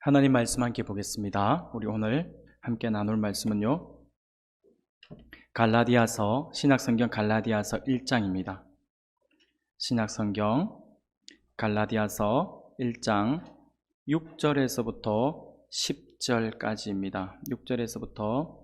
하나님 말씀 함께 보겠습니다. 우리 오늘 함께 나눌 말씀은요, 갈라디아서, 신약성경 갈라디아서 1장입니다. 신약성경 갈라디아서 1장 6절에서부터 10절까지입니다. 6절에서부터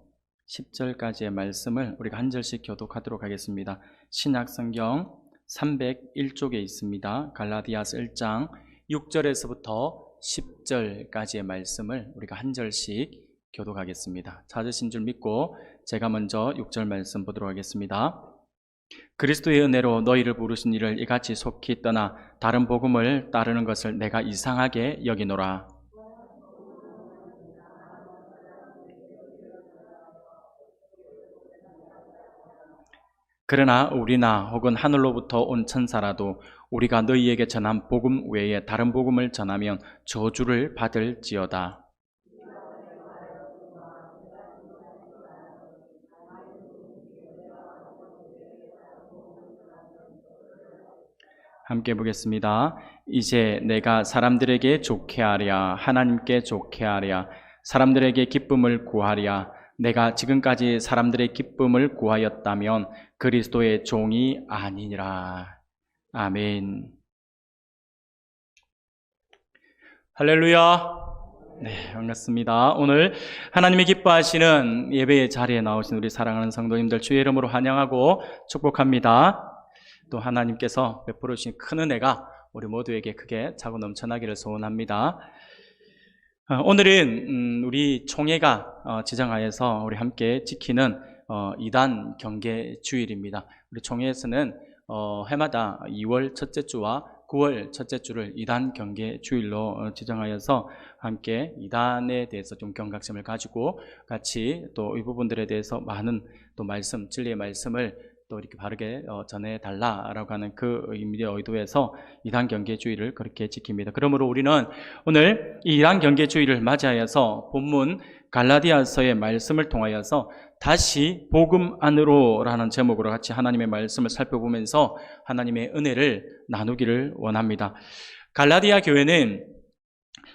10절까지의 말씀을 우리가 한 절씩 교독하도록 하겠습니다. 신약성경 301쪽에 있습니다. 갈라디아서 1장 6절에서부터 10절까지의 말씀을 우리가 한 절씩 교독하겠습니다. 찾으신 줄 믿고 제가 먼저 6절 말씀 보도록 하겠습니다. 그리스도의 은혜로 너희를 부르신 이를 이같이 속히 떠나 다른 복음을 따르는 것을 내가 이상하게 여기노라. 그러나 우리나 혹은 하늘로부터 온 천사라도 우리가 너희에게 전한 복음 외에 다른 복음을 전하면 저주를 받을지어다. 함께 보겠습니다. 이제 내가 사람들에게 좋게 하랴, 하나님께 좋게 하랴, 사람들에게 기쁨을 구하랴. 내가 지금까지 사람들의 기쁨을 구하였다면 그리스도의 종이 아니니라. 아멘. 할렐루야. 네, 반갑습니다. 오늘 하나님이 기뻐하시는 예배의 자리에 나오신 우리 사랑하는 성도님들 주의 이름으로 환영하고 축복합니다. 또 하나님께서 베풀어 주신 큰 은혜가 우리 모두에게 크게 차고 넘쳐나기를 소원합니다. 오늘은 우리 총회가 지정하여서 우리 함께 지키는 이단 경계 주일입니다. 우리 총회에서는 해마다 2월 첫째 주와 9월 첫째 주를 이단 경계 주일로 지정하여서 함께 이단에 대해서 좀 경각심을 가지고 같이 또 이 부분들에 대해서 많은 또 말씀, 진리의 말씀을 또 이렇게 바르게 전해달라라고 하는 그 의도에서 이단 경계주의를 그렇게 지킵니다. 그러므로 우리는 오늘 이 이단 경계주의를 맞이하여서 본문 갈라디아서의 말씀을 통하여서 다시 복음 안으로라는 제목으로 같이 하나님의 말씀을 살펴보면서 하나님의 은혜를 나누기를 원합니다. 갈라디아 교회는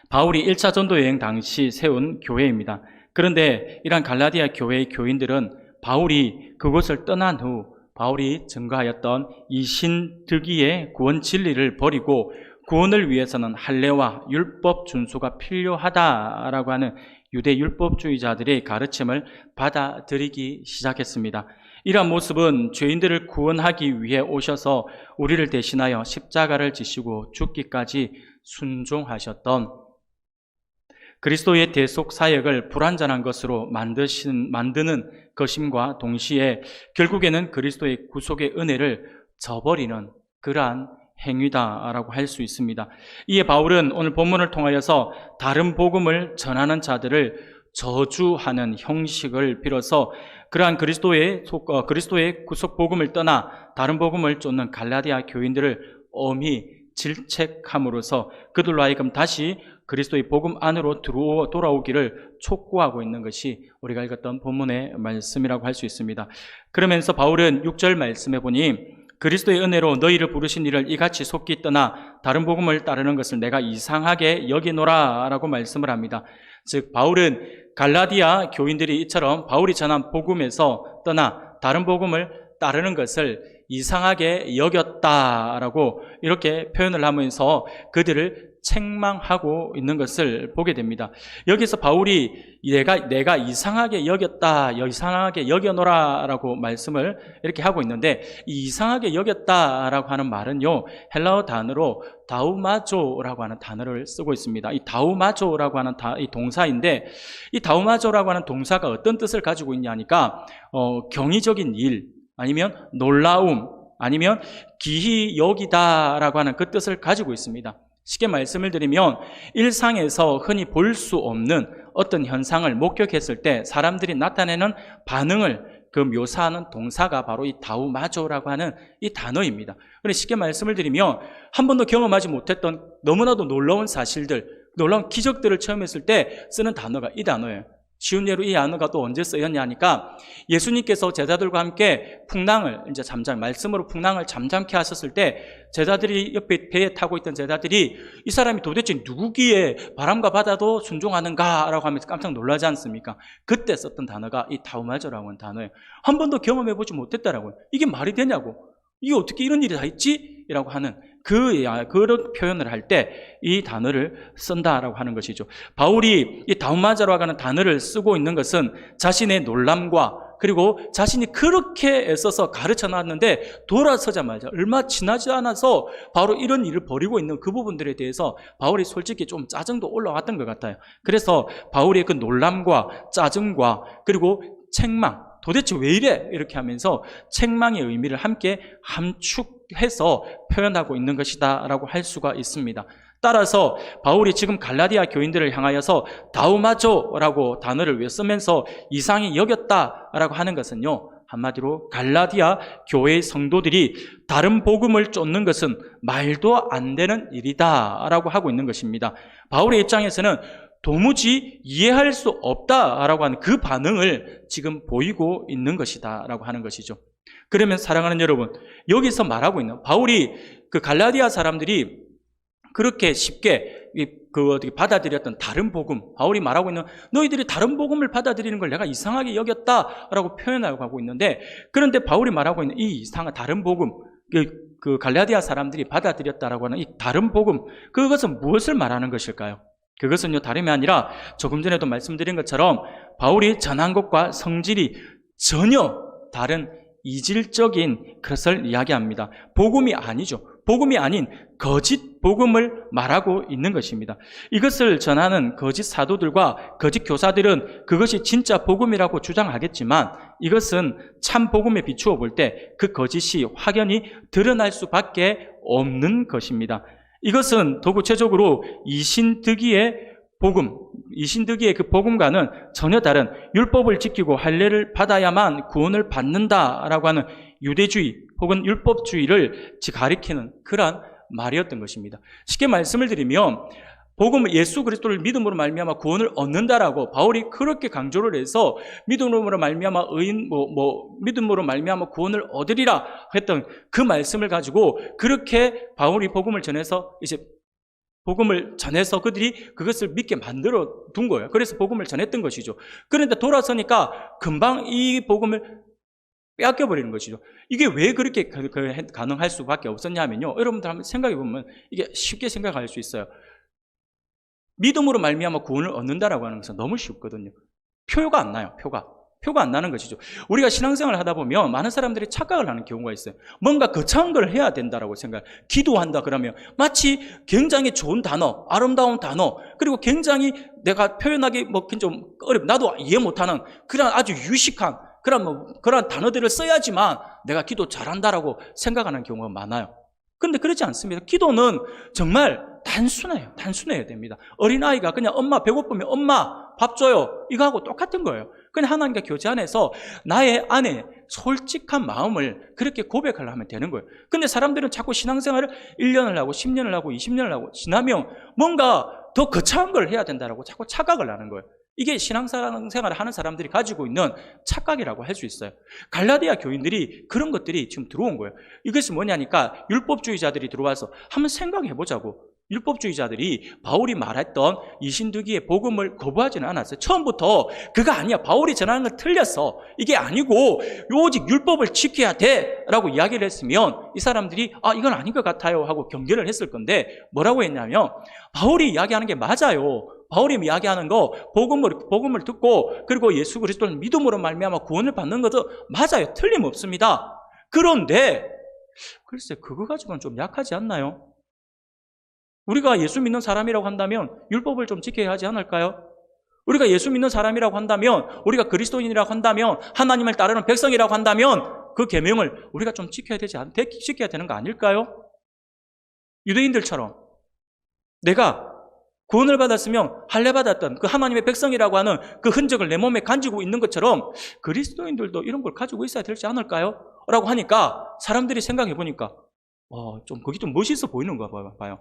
바울이 1차 전도 여행 당시 세운 교회입니다. 그런데 이러한 갈라디아 교회의 교인들은 바울이 그곳을 떠난 후 바울이 증거하였던 이 신득이의 구원 진리를 버리고 구원을 위해서는 할례와 율법 준수가 필요하다라고 하는 유대 율법주의자들의 가르침을 받아들이기 시작했습니다. 이러한 모습은 죄인들을 구원하기 위해 오셔서 우리를 대신하여 십자가를 지시고 죽기까지 순종하셨던 그리스도의 대속 사역을 불완전한 것으로 만드는 것임과 동시에 결국에는 그리스도의 구속의 은혜를 저버리는 그러한 행위다라고 할 수 있습니다. 이에 바울은 오늘 본문을 통하여서 다른 복음을 전하는 자들을 저주하는 형식을 빌어서 그러한 그리스도의 구속 복음을 떠나 다른 복음을 쫓는 갈라디아 교인들을 엄히 질책함으로써 그들로 하여금 다시 그리스도의 복음 안으로 돌아오기를 촉구하고 있는 것이 우리가 읽었던 본문의 말씀이라고 할 수 있습니다. 그러면서 바울은 6절 말씀해 보니 그리스도의 은혜로 너희를 부르신 이를 이같이 속히 떠나 다른 복음을 따르는 것을 내가 이상하게 여기노라 라고 말씀을 합니다. 즉 바울은 갈라디아 교인들이 이처럼 바울이 전한 복음에서 떠나 다른 복음을 따르는 것을 이상하게 여겼다라고 이렇게 표현을 하면서 그들을 책망하고 있는 것을 보게 됩니다. 여기서 바울이 내가 이상하게 여겼다, 이상하게 여겨노라라고 말씀을 이렇게 하고 있는데 이 이상하게 여겼다라고 하는 말은요 헬라어 단어로 다우마조라고 하는 단어를 쓰고 있습니다. 이 다우마조라고 하는 이 동사인데 이 다우마조라고 하는 동사가 어떤 뜻을 가지고 있냐니까 경이적인 일 아니면 놀라움 아니면 기히 여기다라고 하는 그 뜻을 가지고 있습니다. 쉽게 말씀을 드리면 일상에서 흔히 볼 수 없는 어떤 현상을 목격했을 때 사람들이 나타내는 반응을 그 묘사하는 동사가 바로 이 다우마조라고 하는 이 단어입니다. 그런데 쉽게 말씀을 드리면 한 번도 경험하지 못했던 너무나도 놀라운 사실들, 놀라운 기적들을 체험했을 때 쓰는 단어가 이 단어예요. 쉬운 예로 이 단어가 또 언제 쓰였냐 하니까 예수님께서 제자들과 함께 풍랑을 이제 말씀으로 풍랑을 잠잠케 하셨을 때 제자들이 옆에 배에 타고 있던 제자들이 이 사람이 도대체 누구기에 바람과 바다도 순종하는가라고 하면서 깜짝 놀라지 않습니까? 그때 썼던 단어가 이 타우마저라고 하는 단어예요. 한 번도 경험해보지 못했다라고요. 이게 말이 되냐고. 이게 어떻게 이런 일이 다 있지? 라고 하는 그런 표현을 할 때 이 단어를 쓴다라고 하는 것이죠. 바울이 이 다우마자라고 하는 단어를 쓰고 있는 것은 자신의 놀람과 그리고 자신이 그렇게 애써서 가르쳐 놨는데 돌아서자마자 얼마 지나지 않아서 바로 이런 일을 벌이고 있는 그 부분들에 대해서 바울이 솔직히 좀 짜증도 올라왔던 것 같아요. 그래서 바울의 그 놀람과 짜증과 그리고 책망, 도대체 왜 이래? 이렇게 하면서 책망의 의미를 함께 함축해서 표현하고 있는 것이다 라고 할 수가 있습니다. 따라서 바울이 지금 갈라디아 교인들을 향하여서 다우마조라고 단어를 왜 쓰면서 이상히 여겼다라고 하는 것은요, 한마디로 갈라디아 교회의 성도들이 다른 복음을 쫓는 것은 말도 안 되는 일이다라고 하고 있는 것입니다. 바울의 입장에서는 도무지 이해할 수 없다라고 하는 그 반응을 지금 보이고 있는 것이다라고 하는 것이죠. 그러면 사랑하는 여러분, 여기서 말하고 있는 바울이 그 갈라디아 사람들이 그렇게 쉽게 받아들였던 다른 복음, 바울이 말하고 있는 너희들이 다른 복음을 받아들이는 걸 내가 이상하게 여겼다라고 표현하고 하고 있는데, 그런데 바울이 말하고 있는 이 이상한 다른 복음, 그 갈라디아 사람들이 받아들였다라고 하는 이 다른 복음, 그것은 무엇을 말하는 것일까요? 그것은요, 다름이 아니라 조금 전에도 말씀드린 것처럼 바울이 전한 것과 성질이 전혀 다른 이질적인 것을 이야기합니다. 복음이 아니죠. 복음이 아닌 거짓 복음을 말하고 있는 것입니다. 이것을 전하는 거짓 사도들과 거짓 교사들은 그것이 진짜 복음이라고 주장하겠지만 이것은 참 복음에 비추어 볼 때 그 거짓이 확연히 드러날 수밖에 없는 것입니다. 이것은 더 구체적으로 이신득이의 복음, 이신득이의 그 복음과는 전혀 다른 율법을 지키고 할례를 받아야만 구원을 받는다라고 하는 유대주의 혹은 율법주의를 가리키는 그러한 말이었던 것입니다. 쉽게 말씀을 드리면 복음을 예수 그리스도를 믿음으로 말미암아 구원을 얻는다라고 바울이 그렇게 강조를 해서 믿음으로 말미암아 믿음으로 말미암아 구원을 얻으리라 했던 그 말씀을 가지고 그렇게 바울이 복음을 전해서 그들이 그것을 믿게 만들어 둔 거예요. 그래서 복음을 전했던 것이죠. 그런데 돌아서니까 금방 이 복음을 빼앗겨버리는 것이죠. 이게 왜 그렇게 가능할 수밖에 없었냐면요, 여러분들 한번 생각해 보면 이게 쉽게 생각할 수 있어요. 믿음으로 말미암아 구원을 얻는다라고 하는 것은 너무 쉽거든요. 표가 안 나요. 표가 안 나는 것이죠. 우리가 신앙생활을 하다 보면 많은 사람들이 착각을 하는 경우가 있어요. 뭔가 거창한 걸 해야 된다라고 생각해요. 기도한다 그러면 마치 굉장히 좋은 단어, 아름다운 단어, 그리고 굉장히 내가 표현하기 좀 나도 이해 못하는 그런 아주 유식한 그런 단어들을 써야지만 내가 기도 잘한다라고 생각하는 경우가 많아요. 그런데 그렇지 않습니다. 기도는 정말 단순해야 됩니다. 어린아이가 그냥 엄마 배고프면 엄마 밥 줘요, 이거하고 똑같은 거예요. 그냥 하나님과 교제 안에서 나의 안에 솔직한 마음을 그렇게 고백하려 하면 되는 거예요. 근데 사람들은 자꾸 신앙생활을 1년을 하고 10년을 하고 20년을 하고 지나면 뭔가 더 거창한 걸 해야 된다라고 자꾸 착각을 하는 거예요. 이게 신앙생활을 하는 사람들이 가지고 있는 착각이라고 할 수 있어요. 갈라디아 교인들이 그런 것들이 지금 들어온 거예요. 이것이 뭐냐니까 율법주의자들이 들어와서 한번 생각해 보자고. 율법주의자들이 바울이 말했던 이신득이의 복음을 거부하지는 않았어요. 처음부터 그거 아니야, 바울이 전하는 건 틀렸어, 이게 아니고 오직 율법을 지켜야 돼 라고 이야기를 했으면 이 사람들이 이건 아닌 것 같아요 하고 경계를 했을 건데, 뭐라고 했냐면 바울이 이야기하는 게 맞아요. 바울이 이야기하는 거 복음을 듣고 그리고 예수 그리스도를 믿음으로 말미암아 구원을 받는 것도 맞아요. 틀림없습니다. 그런데 글쎄 그거 가지고는 좀 약하지 않나요? 우리가 예수 믿는 사람이라고 한다면 율법을 좀 지켜야 하지 않을까요? 우리가 예수 믿는 사람이라고 한다면, 우리가 그리스도인이라고 한다면, 하나님을 따르는 백성이라고 한다면 그 계명을 우리가 좀 지켜야 되는 거 아닐까요? 유대인들처럼 내가 구원을 받았으면 할례 받았던 그 하나님의 백성이라고 하는 그 흔적을 내 몸에 가지고 있는 것처럼 그리스도인들도 이런 걸 가지고 있어야 되지 않을까요? 라고 하니까 사람들이 생각해 보니까 좀 거기 좀 멋있어 보이는 거 봐요.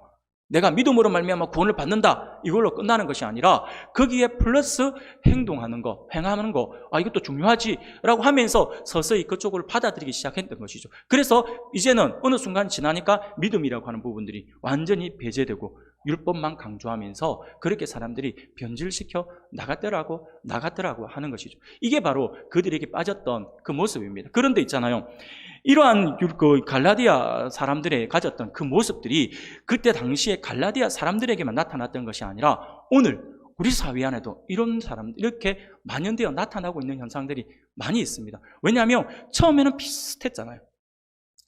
내가 믿음으로 말미암아 구원을 받는다, 이걸로 끝나는 것이 아니라 거기에 플러스 행동하는 거, 행하는 거, 이것도 중요하지라고 하면서 서서히 그쪽을 받아들이기 시작했던 것이죠. 그래서 이제는 어느 순간 지나니까 믿음이라고 하는 부분들이 완전히 배제되고 율법만 강조하면서 그렇게 사람들이 변질시켜 나갔더라고 하는 것이죠. 이게 바로 그들에게 빠졌던 그 모습입니다. 그런데 있잖아요, 이러한 그 갈라디아 사람들의 가졌던 그 모습들이 그때 당시에 갈라디아 사람들에게만 나타났던 것이 아니라 오늘 우리 사회 안에도 이런 사람들, 이렇게 만연되어 나타나고 있는 현상들이 많이 있습니다. 왜냐하면 처음에는 비슷했잖아요.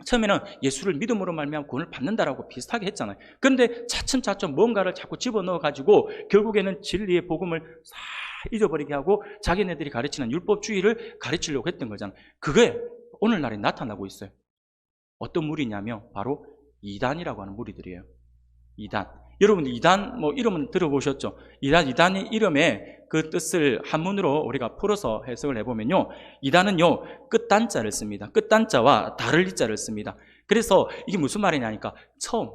처음에는 예수를 믿음으로 말미암아 구원을 받는다라고 비슷하게 했잖아요. 그런데 차츰차츰 뭔가를 자꾸 집어넣어가지고 결국에는 진리의 복음을 싹 잊어버리게 하고 자기네들이 가르치는 율법주의를 가르치려고 했던 거잖아요. 그게 오늘날에 나타나고 있어요. 어떤 무리냐면 바로 이단이라고 하는 무리들이에요. 이단. 여러분 이단 이름은 들어보셨죠? 이단의 이름의 그 뜻을 한문으로 우리가 풀어서 해석을 해보면요, 이단은요 끝단자를 씁니다. 끝단자와 다를 이자를 씁니다. 그래서 이게 무슨 말이냐니까 처음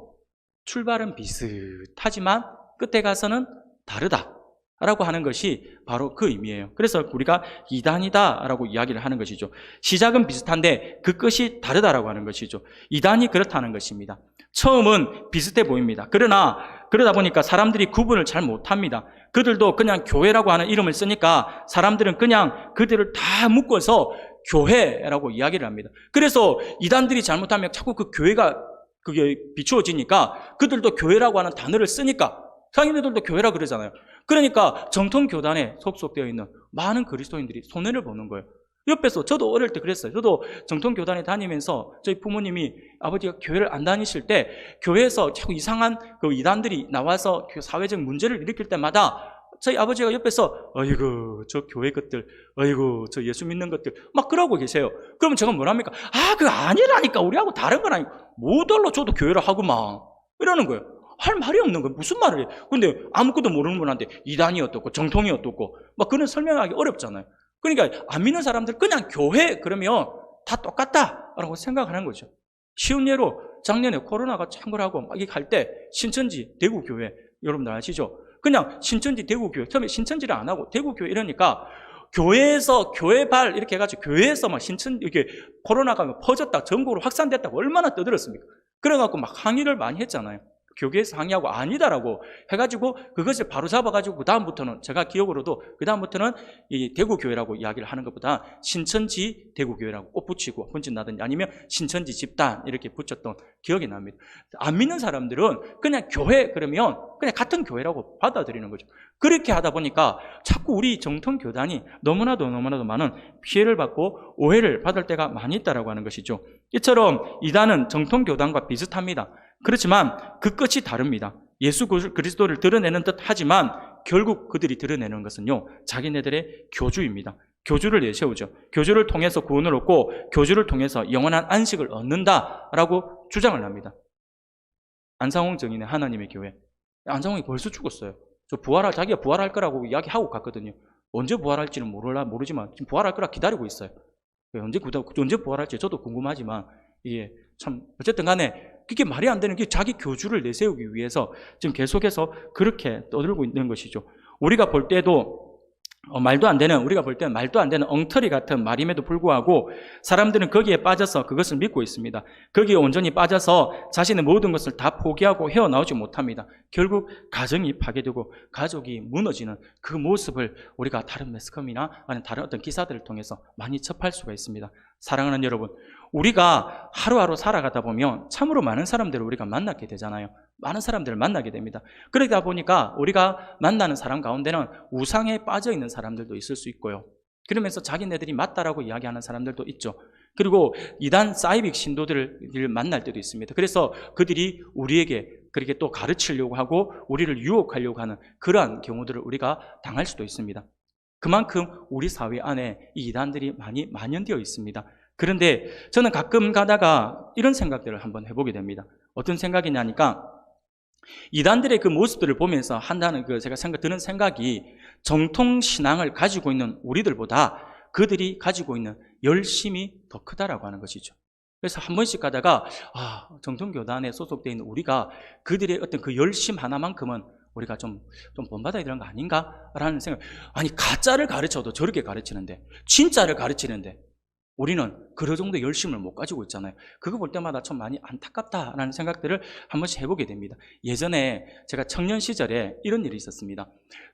출발은 비슷하지만 끝에 가서는 다르다 라고 하는 것이 바로 그 의미예요. 그래서 우리가 이단이다 라고 이야기를 하는 것이죠. 시작은 비슷한데 그 끝이 다르다라고 하는 것이죠. 이단이 그렇다는 것입니다. 처음은 비슷해 보입니다. 그러다 보니까 사람들이 구분을 잘 못합니다. 그들도 그냥 교회라고 하는 이름을 쓰니까 사람들은 그냥 그들을 다 묶어서 교회라고 이야기를 합니다. 그래서 이단들이 잘못하면 자꾸 그 교회가 그게 비추어지니까 그들도 교회라고 하는 단어를 쓰니까 자기네들도 교회라 그러잖아요. 그러니까 정통교단에 속속되어 있는 많은 그리스도인들이 손해를 보는 거예요. 옆에서 저도 어릴 때 그랬어요. 저도 정통교단에 다니면서 저희 부모님이 아버지가 교회를 안 다니실 때 교회에서 자꾸 이상한 그 이단들이 나와서 사회적 문제를 일으킬 때마다 저희 아버지가 옆에서 어이구 저 교회 것들, 어이구 저 예수 믿는 것들 막 그러고 계세요. 그러면 제가 뭐랍니까? 그거 아니라니까, 우리하고 다른 거라니까, 뭐달러 저도 교회를 하구만 이러는 거예요. 할 말이 없는 거예요. 무슨 말을 해. 근데 아무것도 모르는 분한테 이단이 어떻고 정통이 어떻고 막 그런 설명하기 어렵잖아요. 그러니까 안 믿는 사람들 그냥 교회 그러면 다 똑같다라고 생각하는 거죠. 쉬운 예로 작년에 코로나가 창궐하고 막 이렇게 할 때 신천지 대구교회 여러분들 아시죠? 그냥 신천지 대구교회, 처음에 신천지를 안 하고 대구교회 이러니까 교회에서 교회발 이렇게 해가지고 교회에서 막 이렇게 코로나가 퍼졌다, 전국으로 확산됐다고 얼마나 떠들었습니까? 그래갖고 막 항의를 많이 했잖아요. 교계에서 항의하고 아니다라고 해가지고 그것을 바로 잡아가지고 그 다음부터는 제가 기억으로도 그 다음부터는 이 대구교회라고 이야기를 하는 것보다 신천지 대구교회라고 꼭 붙이고 번진다든지 아니면 신천지 집단 이렇게 붙였던 기억이 납니다. 안 믿는 사람들은 그냥 교회 그러면 그냥 같은 교회라고 받아들이는 거죠. 그렇게 하다 보니까 자꾸 우리 정통교단이 너무나도 많은 피해를 받고 오해를 받을 때가 많이 있다라고 하는 것이죠. 이처럼 이단은 정통교단과 비슷합니다. 그렇지만 그 끝이 다릅니다. 예수 그리스도를 드러내는 듯 하지만 결국 그들이 드러내는 것은요, 자기네들의 교주입니다. 교주를 내세우죠. 교주를 통해서 구원을 얻고 교주를 통해서 영원한 안식을 얻는다라고 주장을 합니다. 안상홍 증인의 하나님의 교회. 안상홍이 벌써 죽었어요. 자기가 부활할 거라고 이야기하고 갔거든요. 언제 부활할지는 모르지만 지금 부활할 거라 기다리고 있어요. 언제 부활할지 저도 궁금하지만 이게 참 어쨌든 간에 그게 말이 안 되는 게 자기 교주를 내세우기 위해서 지금 계속해서 그렇게 떠들고 있는 것이죠. 우리가 볼 때도 우리가 볼 때는 말도 안 되는 엉터리 같은 말임에도 불구하고 사람들은 거기에 빠져서 그것을 믿고 있습니다. 거기에 온전히 빠져서 자신의 모든 것을 다 포기하고 헤어나오지 못합니다. 결국 가정이 파괴되고 가족이 무너지는 그 모습을 우리가 다른 매스컴이나 아니면 다른 어떤 기사들을 통해서 많이 접할 수가 있습니다. 사랑하는 여러분, 우리가 하루하루 살아가다 보면 참으로 많은 사람들을 우리가 만나게 되잖아요. 많은 사람들을 만나게 됩니다. 그러다 보니까 우리가 만나는 사람 가운데는 우상에 빠져 있는 사람들도 있을 수 있고요. 그러면서 자기네들이 맞다라고 이야기하는 사람들도 있죠. 그리고 이단 사이빅 신도들을 만날 때도 있습니다. 그래서 그들이 우리에게 그렇게 또 가르치려고 하고 우리를 유혹하려고 하는 그러한 경우들을 우리가 당할 수도 있습니다. 그만큼 우리 사회 안에 이 이단들이 많이 만연되어 있습니다. 그런데 저는 가끔 가다가 이런 생각들을 한번 해보게 됩니다. 어떤 생각이냐니까 이단들의 그 모습들을 보면서 한다는 제가 드는 생각이 정통신앙을 가지고 있는 우리들보다 그들이 가지고 있는 열심이 더 크다라고 하는 것이죠. 그래서 한 번씩 가다가 정통교단에 소속되어 있는 우리가 그들의 어떤 그 열심 하나만큼은 우리가 좀 본받아야 되는 거 아닌가? 라는 생각. 아니, 가짜를 가르쳐도 저렇게 가르치는데, 진짜를 가르치는데 우리는 그 정도 열심을 못 가지고 있잖아요. 그거 볼 때마다 좀 많이 안타깝다라는 생각들을 한 번씩 해보게 됩니다. 예전에 제가 청년 시절에 이런 일이 있었습니다.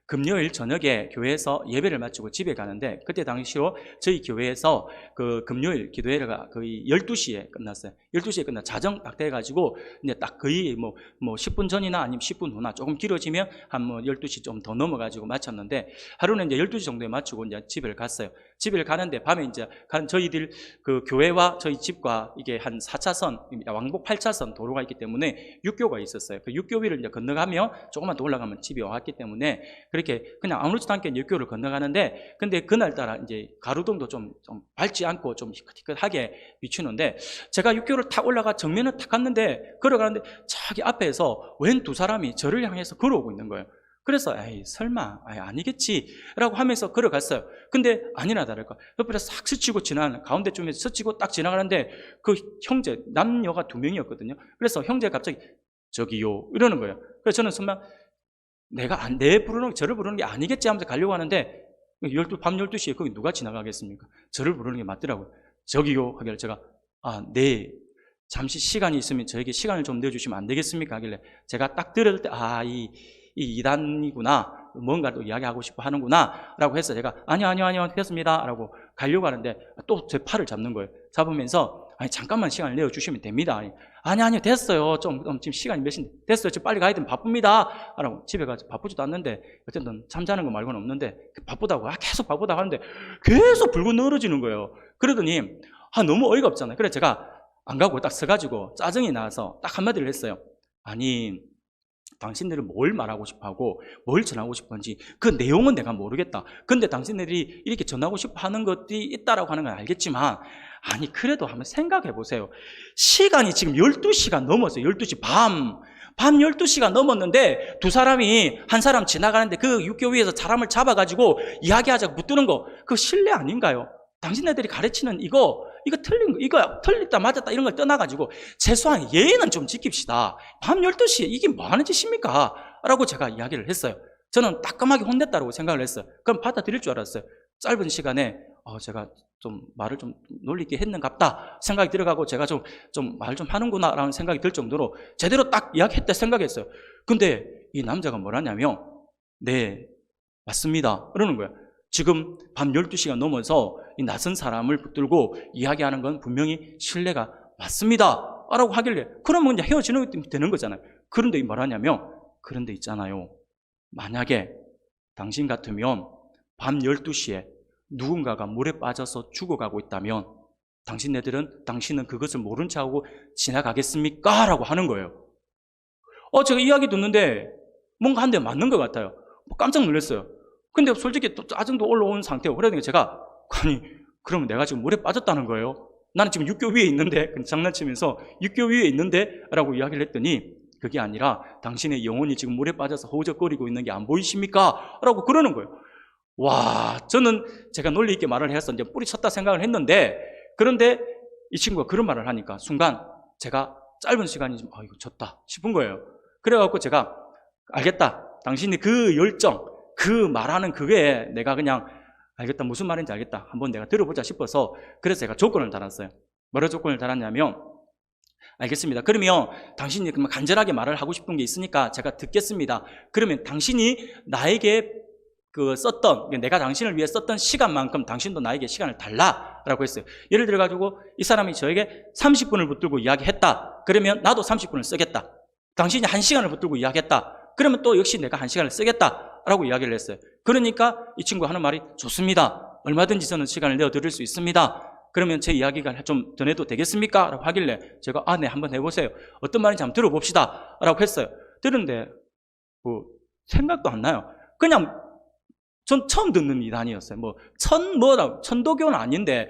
금요일 저녁에 교회에서 예배를 마치고 집에 가는데, 그때 당시로 저희 교회에서 그 금요일 기도회가 거의 12시에 끝났어요. 12시에 끝나 자정 딱 돼가지고 이제 딱 거의 뭐 10분 전이나 아니면 10분 후나 조금 길어지면 한 뭐 12시 좀 더 넘어가지고 마쳤는데, 하루는 이제 12시 정도에 마치고 이제 집을 갔어요. 집을 가는데 밤에 이제 저희들 그 교회와 저희 집과 이게 한 4차선, 왕복 8차선 도로가 있기 때문에 육교가 있었어요. 그 육교 위를 이제 건너가며 조금만 더 올라가면 집이 왔기 때문에 그렇게 그냥 아무렇지도 않게 육교를 건너가는데, 근데 그날따라 이제 가로등도 좀 밝지 않고 좀 희끗희끗하게 비추는데, 제가 육교를 탁 올라가 정면을 탁 갔는데, 걸어가는데 자기 앞에서 웬 두 사람이 저를 향해서 걸어오고 있는 거예요. 그래서 설마 아니겠지 라고 하면서 걸어갔어요. 근데 아니나 다를까 옆에서 싹 스치고 가운데쯤에서 스치고 딱 지나가는데, 그 형제, 남녀가 2명이었거든요 그래서 형제가 갑자기 저기요 이러는 거예요. 그래서 저는 정말 저를 부르는 게 아니겠지 하면서 가려고 하는데, 밤 12시에 거기 누가 지나가겠습니까? 저를 부르는 게 맞더라고요. 저기요 하길래 제가 네, 잠시 시간이 있으면 저에게 시간을 좀 내주시면 안 되겠습니까? 하길래 제가 딱 들을 때 이 이단이구나, 뭔가 또 이야기하고 싶어 하는구나 라고 해서 제가 아니요 됐습니다 라고 가려고 하는데, 또 제 팔을 잡는 거예요. 잡으면서 잠깐만 시간을 내어주시면 됩니다. 아니요 됐어요, 지금 시간이 몇 시인데 됐어요, 지금 빨리 가야 되면 바쁩니다 라고. 집에 가서 바쁘지도 않는데 어쨌든 잠자는 거 말고는 없는데 바쁘다고 계속 바쁘다고 하는데 계속 불고 늘어지는 거예요. 그러더니 너무 어이가 없잖아요. 그래서 제가 안 가고 딱 서가지고 짜증이 나서 딱 한마디를 했어요. 아니, 당신들은 뭘 말하고 싶어하고 뭘 전하고 싶은지 그 내용은 내가 모르겠다. 근데 당신들이 이렇게 전하고 싶어 하는 것들이 있다라고 하는 건 알겠지만, 아니 그래도 한번 생각해 보세요. 시간이 지금 12시가 넘었어요. 12시 밤 12시가 넘었는데 두 사람이, 한 사람 지나가는데 그 육교 위에서 사람을 잡아가지고 이야기하자고 붙드는 거, 그거 실례 아닌가요? 당신네들이 가르치는 이거 틀린 거, 이거 틀렸다 맞았다 이런 걸 떠나가지고 최소한 예의는 좀 지킵시다. 밤 12시에 이게 뭐 하는 짓입니까? 라고 제가 이야기를 했어요. 저는 따끔하게 혼냈다고 생각을 했어요. 그럼 받아들일 줄 알았어요. 짧은 시간에 제가 좀 말을 좀 논리 있게 했는갑다 생각이 들어가고, 제가 좀 말 좀 하는구나 라는 생각이 들 정도로 제대로 딱 이야기했다 생각했어요. 근데 이 남자가 뭐라냐면 네, 맞습니다 그러는 거예요. 지금 밤 12시가 넘어서 이 낯선 사람을 붙들고 이야기하는 건 분명히 신뢰가 맞습니다 라고 하길래, 그러면 이제 헤어지는 게 되는 거잖아요. 그런데 뭐라냐면, 그런데 있잖아요, 만약에 당신 같으면 밤 12시에 누군가가 물에 빠져서 죽어가고 있다면 당신은 그것을 모른 척하고 지나가겠습니까? 라고 하는 거예요. 제가 이야기 듣는데 뭔가 한 대 맞는 것 같아요. 깜짝 놀랐어요. 근데 솔직히 또 짜증도 올라온 상태고, 그러니까 제가 아니 그러면 내가 지금 물에 빠졌다는 거예요? 나는 지금 육교 위에 있는데, 장난치면서 육교 위에 있는데 라고 이야기를 했더니, 그게 아니라 당신의 영혼이 지금 물에 빠져서 허우적거리고 있는 게 안 보이십니까? 라고 그러는 거예요. 와, 저는 제가 논리 있게 말을 해서 이제 뿌리쳤다 생각을 했는데, 그런데 이 친구가 그런 말을 하니까 순간 제가 짧은 시간이 좀 이거 졌다 싶은 거예요. 그래갖고 제가 알겠다, 당신이 그 열정, 그 말하는 그게 내가 그냥 알겠다, 무슨 말인지 알겠다, 한번 내가 들어보자 싶어서, 그래서 제가 조건을 달았어요. 뭐라 조건을 달았냐면, 알겠습니다, 그러면 당신이 간절하게 말을 하고 싶은 게 있으니까 제가 듣겠습니다. 그러면 당신이 나에게 내가 당신을 위해 썼던 시간만큼 당신도 나에게 시간을 달라라고 했어요. 예를 들어가지고 이 사람이 저에게 30분을 붙들고 이야기했다. 그러면 나도 30분을 쓰겠다. 당신이 1시간을 붙들고 이야기했다. 그러면 또 역시 내가 1시간을 쓰겠다라고 이야기를 했어요. 그러니까 이 친구가 하는 말이, 좋습니다, 얼마든지 저는 시간을 내어드릴 수 있습니다. 그러면 제 이야기가 좀 전해도 되겠습니까? 라고 하길래 제가 네, 한번 해보세요, 어떤 말인지 한번 들어봅시다 라고 했어요. 들었는데 생각도 안 나요. 그냥 전 처음 듣는 이단이었어요. 천도교는 아닌데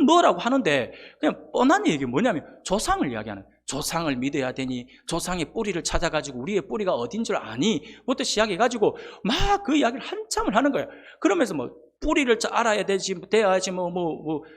뭐라고 하는데, 그냥 뻔한 얘기, 뭐냐면 조상을 이야기하는, 조상을 믿어야 되니, 조상의 뿌리를 찾아가지고 우리의 뿌리가 어딘 줄 아니, 부터 시작해가지고 막 그 이야기를 한참을 하는 거예요. 그러면서 뿌리를 알아야 되지, 돼야지,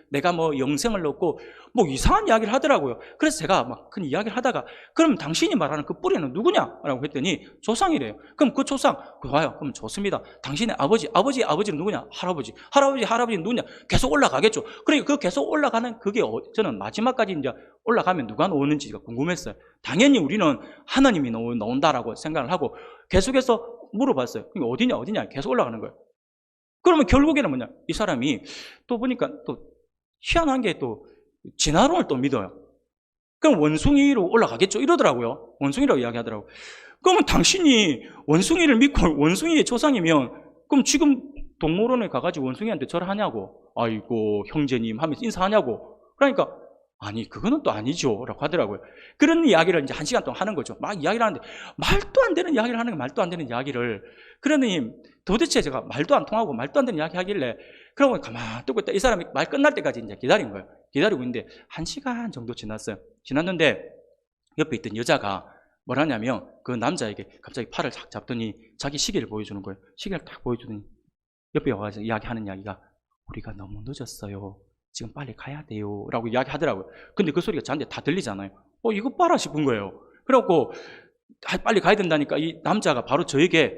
내가 영생을 얻고, 이상한 이야기를 하더라고요. 그래서 제가 막 그 이야기를 하다가, 그럼 당신이 말하는 그 뿌리는 누구냐라고 했더니, 조상이래요. 그럼 그 조상, 좋아요. 그럼 좋습니다. 당신의 아버지는 누구냐? 할아버지는 누구냐? 계속 올라가겠죠. 그러니까 그 계속 올라가는 그게, 저는 마지막까지 이제 올라가면 누가 나오는지가 궁금했어요. 당연히 우리는 하나님이 나온다라고 생각을 하고, 계속해서 물어봤어요. 어디냐? 계속 올라가는 거예요. 그러면 결국에는 뭐냐? 이 사람이 또 보니까 또 희한한 게 또 진화론을 또 믿어요. 그럼 원숭이로 올라가겠죠? 이러더라고요. 원숭이라고 이야기하더라고요. 그러면 당신이 원숭이를 믿고 원숭이의 조상이면 그럼 지금 동물원에 가가지고 원숭이한테 절하냐고. 아이고 형제님 하면서 인사하냐고. 그러니까 아니 그거는 또 아니죠 라고 하더라고요. 그런 이야기를 이제 1시간 동안 하는 거죠. 막 이야기를 하는데 말도 안 되는 이야기를 하는 게 말도 안 되는 이야기를. 그러니 도대체 제가 말도 안 통하고 말도 안 되는 이야기 하길래 그러고 가만히 두고 있다. 이 사람이 말 끝날 때까지 이제 기다린 거예요. 기다리고 있는데 1시간 정도 지났어요. 지났는데 옆에 있던 여자가 뭘 하냐면 그 남자에게 갑자기 팔을 싹 잡더니 자기 시계를 보여주는 거예요. 시계를 딱 보여주더니 옆에 와서 이야기하는 이야기가 우리가 너무 늦었어요. 지금 빨리 가야 돼요 라고 이야기하더라고요. 근데 그 소리가 저한테 다 들리잖아요. 이거 봐라 싶은 거예요. 그래갖고 빨리 가야 된다니까 이 남자가 바로 저에게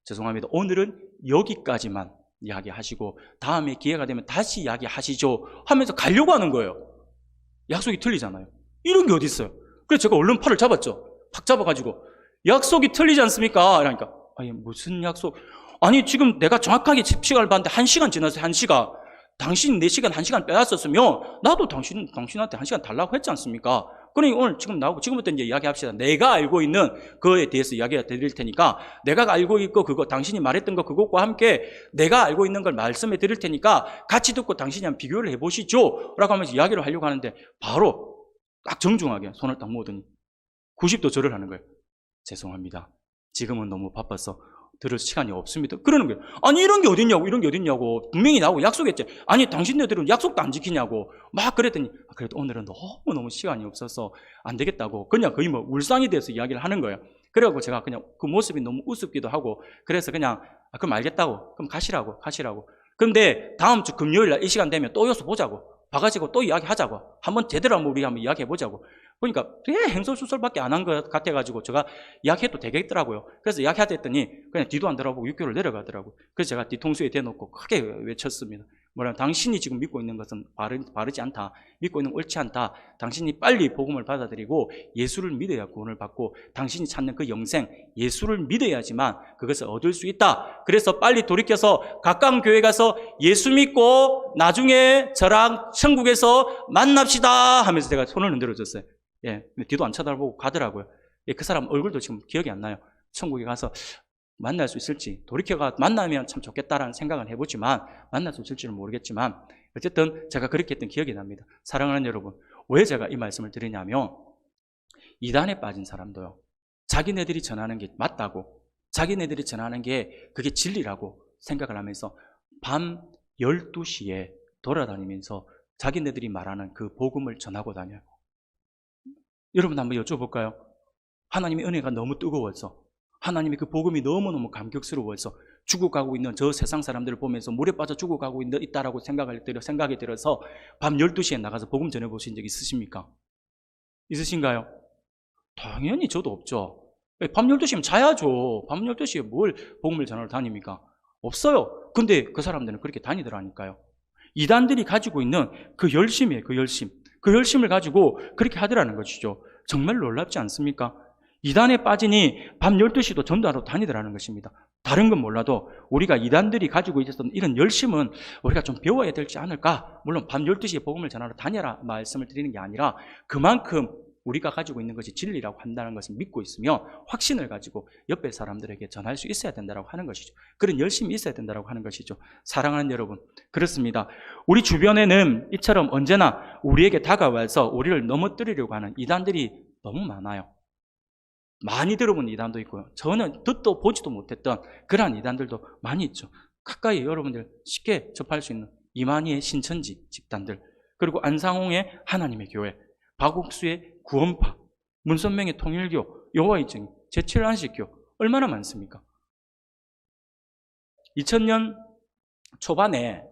죄송합니다. 오늘은 여기까지만 이야기하시고 다음에 기회가 되면 다시 이야기하시죠 하면서 가려고 하는 거예요. 약속이 틀리잖아요. 이런 게 어디 있어요. 그래서 제가 얼른 팔을 잡았죠. 팍 잡아가지고 약속이 틀리지 않습니까? 그러니까 아니 무슨 약속? 아니 지금 내가 정확하게 시간을 봤는데 1시간 지났어요. 1시간. 당신 4시간 1시간 빼앗았으면 나도 당신한테 1시간 달라고 했지 않습니까? 그러니 오늘 지금 나오고 지금부터 이제 이야기합시다. 내가 알고 있는 그거에 대해서 이야기가 드릴 테니까 내가 알고 있고 그거 당신이 말했던 거 그것과 함께 내가 알고 있는 걸 말씀해 드릴 테니까 같이 듣고 당신이 한번 비교를 해보시죠 라고 하면서 이야기를 하려고 하는데 바로 딱 정중하게 손을 딱 모으더니 90도 절을 하는 거예요. 죄송합니다. 지금은 너무 바빠서 들을 시간이 없습니다. 그러는 거예요. 아니 이런 게 어딨냐고 분명히 나하고 약속했지. 아니 당신네들은 약속도 안 지키냐고 막 그랬더니 그래도 오늘은 너무너무 시간이 없어서 안 되겠다고 그냥 거의 울상이 돼서 이야기를 하는 거예요. 그래갖고 제가 그냥 그 모습이 너무 우습기도 하고 그래서 그냥 그럼 알겠다고 그럼 가시라고 근데 다음 주 금요일 날 이 시간 되면 또 여기서 보자고 봐가지고 또 이야기하자고 한번 제대로 한번 우리 한번 이야기해보자고. 그러니까 되게 행설수설밖에 안 한 것 같아가지고 제가 이야기해도 되겠더라고요. 그래서 이야기하자 했더니 그냥 뒤도 안 돌아보고 6개월 내려가더라고요. 그래서 제가 뒤통수에 대놓고 크게 외쳤습니다. 뭐냐면 당신이 지금 믿고 있는 것은 바르지 않다. 믿고 있는 건 옳지 않다. 당신이 빨리 복음을 받아들이고 예수를 믿어야 구원을 받고 당신이 찾는 그 영생 예수를 믿어야지만 그것을 얻을 수 있다. 그래서 빨리 돌이켜서 가까운 교회 가서 예수 믿고 나중에 저랑 천국에서 만납시다 하면서 제가 손을 흔들어 줬어요. 예, 뒤도 안 쳐다보고 가더라고요. 예, 그 사람 얼굴도 지금 기억이 안 나요. 천국에 가서 만날 수 있을지 돌이켜가 만나면 참 좋겠다라는 생각은 해보지만 만날 수 있을지는 모르겠지만 어쨌든 제가 그렇게 했던 기억이 납니다. 사랑하는 여러분, 왜 제가 이 말씀을 드리냐면 이단에 빠진 사람도요. 자기네들이 전하는 게 맞다고 자기네들이 전하는 게 그게 진리라고 생각을 하면서 밤 12시에 돌아다니면서 자기네들이 말하는 그 복음을 전하고 다녀요. 여러분 한번 여쭤볼까요? 하나님의 은혜가 너무 뜨거워서 하나님의 그 복음이 너무너무 감격스러워서 죽어가고 있는 저 세상 사람들을 보면서 물에 빠져 죽어가고 있다라고 생각이 들어서 밤 12시에 나가서 복음 전해보신 적 있으십니까? 있으신가요? 당연히 저도 없죠. 밤 12시면 자야죠. 밤 12시에 뭘 복음을 전하러 다닙니까? 없어요. 근데 그 사람들은 그렇게 다니더라니까요. 이단들이 가지고 있는 그 열심이에요. 그 열심을 가지고 그렇게 하더라는 것이죠. 정말 놀랍지 않습니까? 이단에 빠지니 밤 12시도 전도하러 다니더라는 것입니다. 다른 건 몰라도 우리가 이단들이 가지고 있었던 이런 열심은 우리가 좀 배워야 되지 않을까? 물론 밤 12시에 복음을 전하러 다녀라 말씀을 드리는 게 아니라 그만큼 우리가 가지고 있는 것이 진리라고 한다는 것을 믿고 있으며 확신을 가지고 옆에 사람들에게 전할 수 있어야 된다고 하는 것이죠. 그런 열심이 있어야 된다고 하는 것이죠. 사랑하는 여러분, 그렇습니다. 우리 주변에는 이처럼 언제나 우리에게 다가와서 우리를 넘어뜨리려고 하는 이단들이 너무 많아요. 많이 들어본 이단도 있고요. 저는 듣도 보지도 못했던 그러한 이단들도 많이 있죠. 가까이 여러분들 쉽게 접할 수 있는 이만희의 신천지 집단들, 그리고 안상홍의 하나님의 교회, 박옥수의 구원파, 문선명의 통일교, 여호와의 증인, 제7안식교 얼마나 많습니까? 2000년 초반에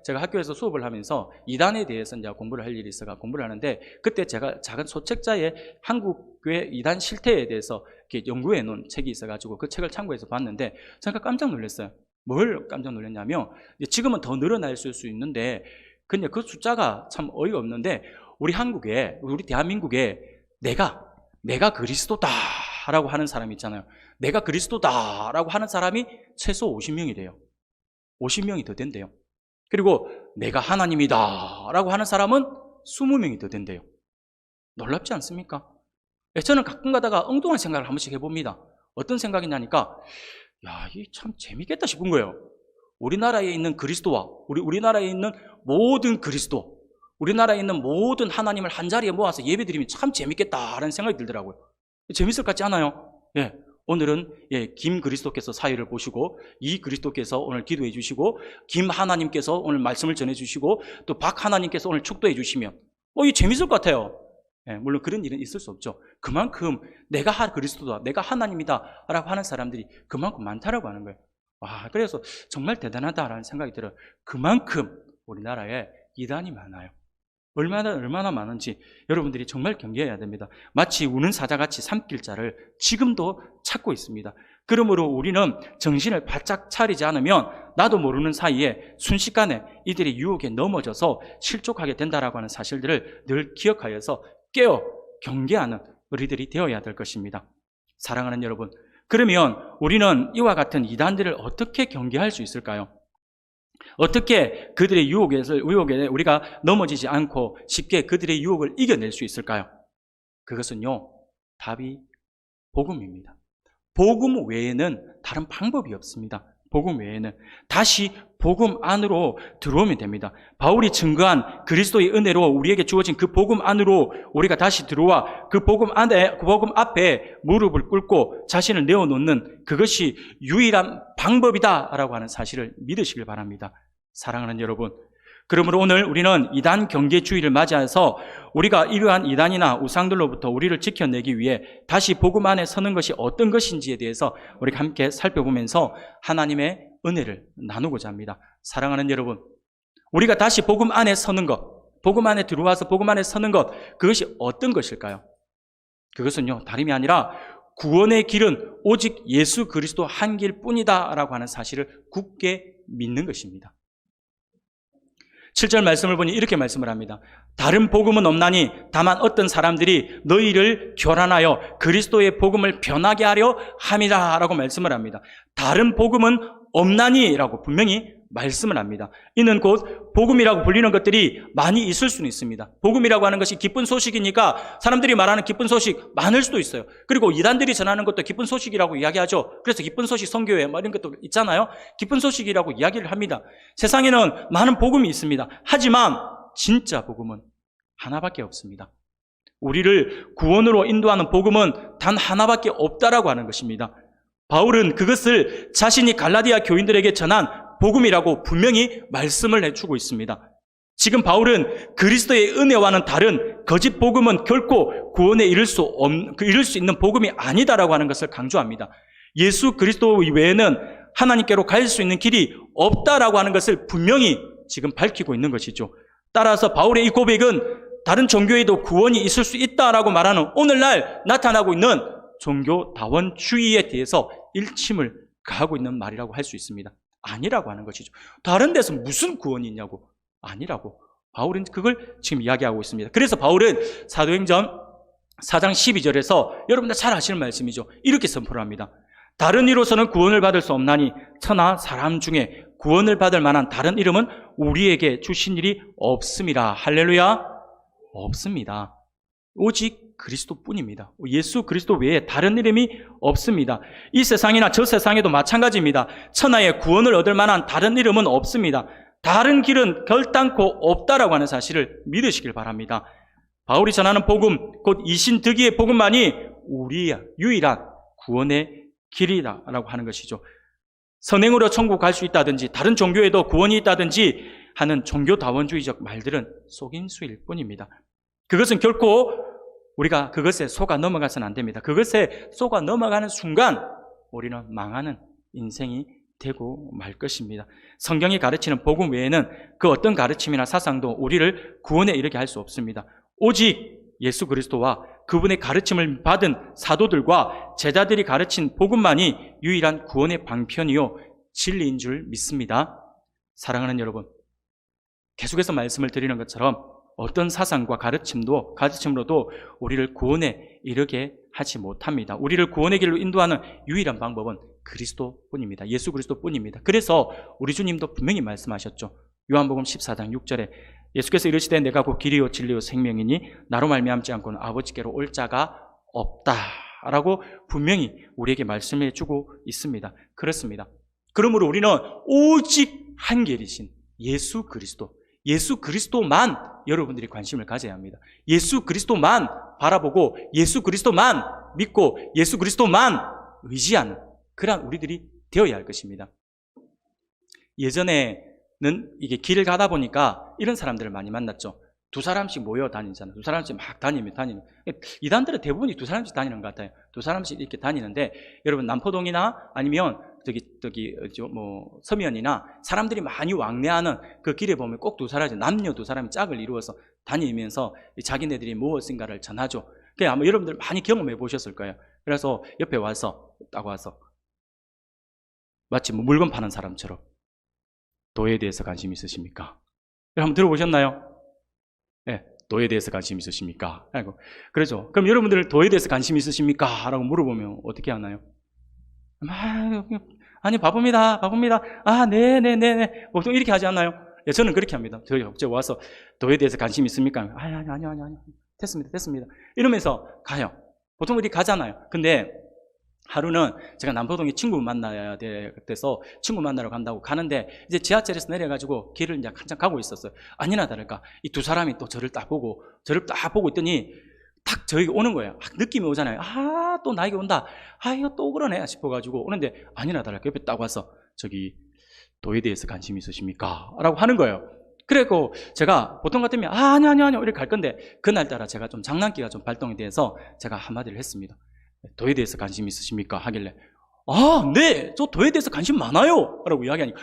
제가 학교에서 수업을 하면서 이단에 대해서 이제 공부를 할 일이 있어가 공부를 하는데, 그때 제가 작은 소책자에 한국교회 이단 실태에 대해서 이렇게 연구해 놓은 책이 있어가지고 그 책을 참고해서 봤는데 제가 깜짝 놀랐어요. 뭘 깜짝 놀랐냐면, 지금은 더 늘어날 수 있는데, 근데 그 숫자가 참 어이가 없는데, 우리 한국에, 우리 대한민국에 내가 그리스도다라고 하는 사람이 있잖아요. 내가 그리스도다라고 하는 사람이 최소 50명이 돼요. 50명이 더 된대요. 그리고 내가 하나님이다 라고 하는 사람은 20명이 더 된대요. 놀랍지 않습니까? 저는 가끔 가다가 엉뚱한 생각을 한 번씩 해봅니다. 어떤 생각이냐니까, 야, 이게 참 재밌겠다 싶은 거예요. 우리나라에 있는 그리스도와 우리나라에 있는 모든 그리스도, 우리나라에 있는 모든 하나님을 한자리에 모아서 예배드리면 참 재밌겠다라는 생각이 들더라고요. 재밌을 것 같지 않아요? 예. 오늘은 김 그리스도께서 사회를 보시고, 이 그리스도께서 오늘 기도해 주시고, 김 하나님께서 오늘 말씀을 전해 주시고, 또 박 하나님께서 오늘 축도해 주시면 이 재밌을 것 같아요. 물론 그런 일은 있을 수 없죠. 그만큼 내가 그리스도다, 내가 하나님이다 라고 하는 사람들이 그만큼 많다라고 하는 거예요. 와, 그래서 정말 대단하다라는 생각이 들어요. 그만큼 우리나라에 이단이 많아요. 얼마나 많은지 여러분들이 정말 경계해야 됩니다. 마치 우는 사자같이 삼킬 자를 지금도 찾고 있습니다. 그러므로 우리는 정신을 바짝 차리지 않으면 나도 모르는 사이에 순식간에 이들의 유혹에 넘어져서 실족하게 된다라고 하는 사실들을 늘 기억하여서 깨어 경계하는 우리들이 되어야 될 것입니다. 사랑하는 여러분, 그러면 우리는 이와 같은 이단들을 어떻게 경계할 수 있을까요? 어떻게 그들의 유혹에 우리가 넘어지지 않고 쉽게 그들의 유혹을 이겨낼 수 있을까요? 그것은요, 답이 복음입니다. 복음 외에는 다른 방법이 없습니다. 복음 외에는 다시 복음 안으로 들어오면 됩니다. 바울이 증거한 그리스도의 은혜로 우리에게 주어진 그 복음 안으로 우리가 다시 들어와 그 복음 앞에 무릎을 꿇고 자신을 내어놓는 그것이 유일한 방법이다라고 하는 사실을 믿으시길 바랍니다. 사랑하는 여러분, 그러므로 오늘 우리는 이단 경계주의를 맞이해서 우리가 이러한 이단이나 우상들로부터 우리를 지켜내기 위해 다시 복음 안에 서는 것이 어떤 것인지에 대해서 우리가 함께 살펴보면서 하나님의 은혜를 나누고자 합니다. 사랑하는 여러분, 우리가 다시 복음 안에 서는 것, 복음 안에 들어와서 복음 안에 서는 것, 그것이 어떤 것일까요? 그것은요, 다름이 아니라 구원의 길은 오직 예수 그리스도 한 길뿐이다라고 하는 사실을 굳게 믿는 것입니다. 7절 말씀을 보니 이렇게 말씀을 합니다. 다른 복음은 없나니 다만 어떤 사람들이 너희를 교란하여 그리스도의 복음을 변하게 하려 함이라 라고 말씀을 합니다. 다른 복음은 없나니 라고 분명히 말씀을 합니다. 이는 곧 복음이라고 불리는 것들이 많이 있을 수는 있습니다. 복음이라고 하는 것이 기쁜 소식이니까 사람들이 말하는 기쁜 소식 많을 수도 있어요. 그리고 이단들이 전하는 것도 기쁜 소식이라고 이야기하죠. 그래서 기쁜 소식 선교회 이런 것도 있잖아요. 기쁜 소식이라고 이야기를 합니다. 세상에는 많은 복음이 있습니다. 하지만 진짜 복음은 하나밖에 없습니다. 우리를 구원으로 인도하는 복음은 단 하나밖에 없다라고 하는 것입니다. 바울은 그것을 자신이 갈라디아 교인들에게 전한 복음이라고 분명히 말씀을 해주고 있습니다. 지금 바울은 그리스도의 은혜와는 다른 거짓 복음은 결코 구원에 이를 수 있는 복음이 아니다라고 하는 것을 강조합니다. 예수 그리스도 외에는 하나님께로 갈 수 있는 길이 없다라고 하는 것을 분명히 지금 밝히고 있는 것이죠. 따라서 바울의 이 고백은 다른 종교에도 구원이 있을 수 있다라고 말하는 오늘날 나타나고 있는 종교다원주의에 대해서 일침을 가하고 있는 말이라고 할 수 있습니다. 아니라고 하는 것이죠. 다른 데서 무슨 구원이 있냐고. 아니라고. 바울은 그걸 지금 이야기하고 있습니다. 그래서 바울은 사도행전 4장 12절에서 여러분들 잘 아시는 말씀이죠. 이렇게 선포를 합니다. 다른 이로서는 구원을 받을 수 없나니 천하 사람 중에 구원을 받을 만한 다른 이름은 우리에게 주신 일이 없음이라. 할렐루야. 없습니다. 오직 그리스도뿐입니다. 예수 그리스도 외에 다른 이름이 없습니다. 이 세상이나 저 세상에도 마찬가지입니다. 천하에 구원을 얻을 만한 다른 이름은 없습니다. 다른 길은 결단코 없다라고 하는 사실을 믿으시길 바랍니다. 바울이 전하는 복음, 곧 이신득이의 복음만이 우리의 유일한 구원의 길이라고 하는 것이죠. 선행으로 천국 갈 수 있다든지 다른 종교에도 구원이 있다든지 하는 종교다원주의적 말들은 속임수일 뿐입니다. 그것은 결코 우리가 그것에 속아 넘어가서는 안 됩니다. 그것에 속아 넘어가는 순간 우리는 망하는 인생이 되고 말 것입니다. 성경이 가르치는 복음 외에는 그 어떤 가르침이나 사상도 우리를 구원에 이르게 할 수 없습니다. 오직 예수 그리스도와 그분의 가르침을 받은 사도들과 제자들이 가르친 복음만이 유일한 구원의 방편이요 진리인 줄 믿습니다. 사랑하는 여러분, 계속해서 말씀을 드리는 것처럼 어떤 사상과 가르침으로도 우리를 구원에 이르게 하지 못합니다. 우리를 구원의 길로 인도하는 유일한 방법은 그리스도뿐입니다. 예수 그리스도뿐입니다. 그래서 우리 주님도 분명히 말씀하셨죠. 요한복음 14장 6절에 예수께서 이르시되 내가 곧 길이요 진리요 생명이니 나로 말미암지 않고는 아버지께로 올 자가 없다라고 분명히 우리에게 말씀해 주고 있습니다. 그렇습니다. 그러므로 우리는 오직 한 길이신 예수 그리스도만 여러분들이 관심을 가져야 합니다. 예수 그리스도만 바라보고 예수 그리스도만 믿고 예수 그리스도만 의지하는 그런 우리들이 되어야 할 것입니다. 예전에는 이게 길을 가다 보니까 이런 사람들을 많이 만났죠. 두 사람씩 모여 다니잖아요. 두 사람씩 막 다니면. 이단들은 대부분이 두 사람씩 다니는 것 같아요. 두 사람씩 이렇게 다니는데 여러분 남포동이나 아니면 서면이나 사람들이 많이 왕래하는 그 길에 보면 꼭 남녀 두 사람이 짝을 이루어서 다니면서 자기네들이 무엇인가를 전하죠. 그게 아마 여러분들 많이 경험해 보셨을 거예요. 그래서 옆에 딱 와서 마치 물건 파는 사람처럼 도에 대해서 관심 있으십니까? 한번 들어보셨나요? 네, 도에 대해서 관심 있으십니까? 그러죠. 그럼 여러분들 도에 대해서 관심 있으십니까? 라고 물어보면 어떻게 하나요? 아니 바쁩니다. 네네네. 보통 이렇게 하지 않나요? 예, 저는 그렇게 합니다. 저희 와서 도에 대해서 관심 있습니까? 아니요. 됐습니다. 이러면서 가요. 보통 우리 가잖아요. 근데 하루는 제가 남포동에 친구 만나야 돼서 친구 만나러 간다고 가는데 이제 지하철에서 내려가지고 길을 이제 한참 가고 있었어요. 아니나 다를까 이 두 사람이 또 저를 딱 보고 있더니 딱 저에게 오는 거예요. 느낌이 오잖아요. 또 나에게 온다. 이거 또 그러네 싶어가지고 오는데 아니나 다를까 옆에 딱 와서 저기 도에 대해서 관심 있으십니까? 라고 하는 거예요. 그래고 제가 보통 같으면 아니요 이렇게 갈 건데 그날따라 제가 좀 장난기가 좀 발동이 돼서 제가 한마디를 했습니다. 도에 대해서 관심 있으십니까? 하길래 네, 저 도에 대해서 관심 많아요 라고 이야기하니까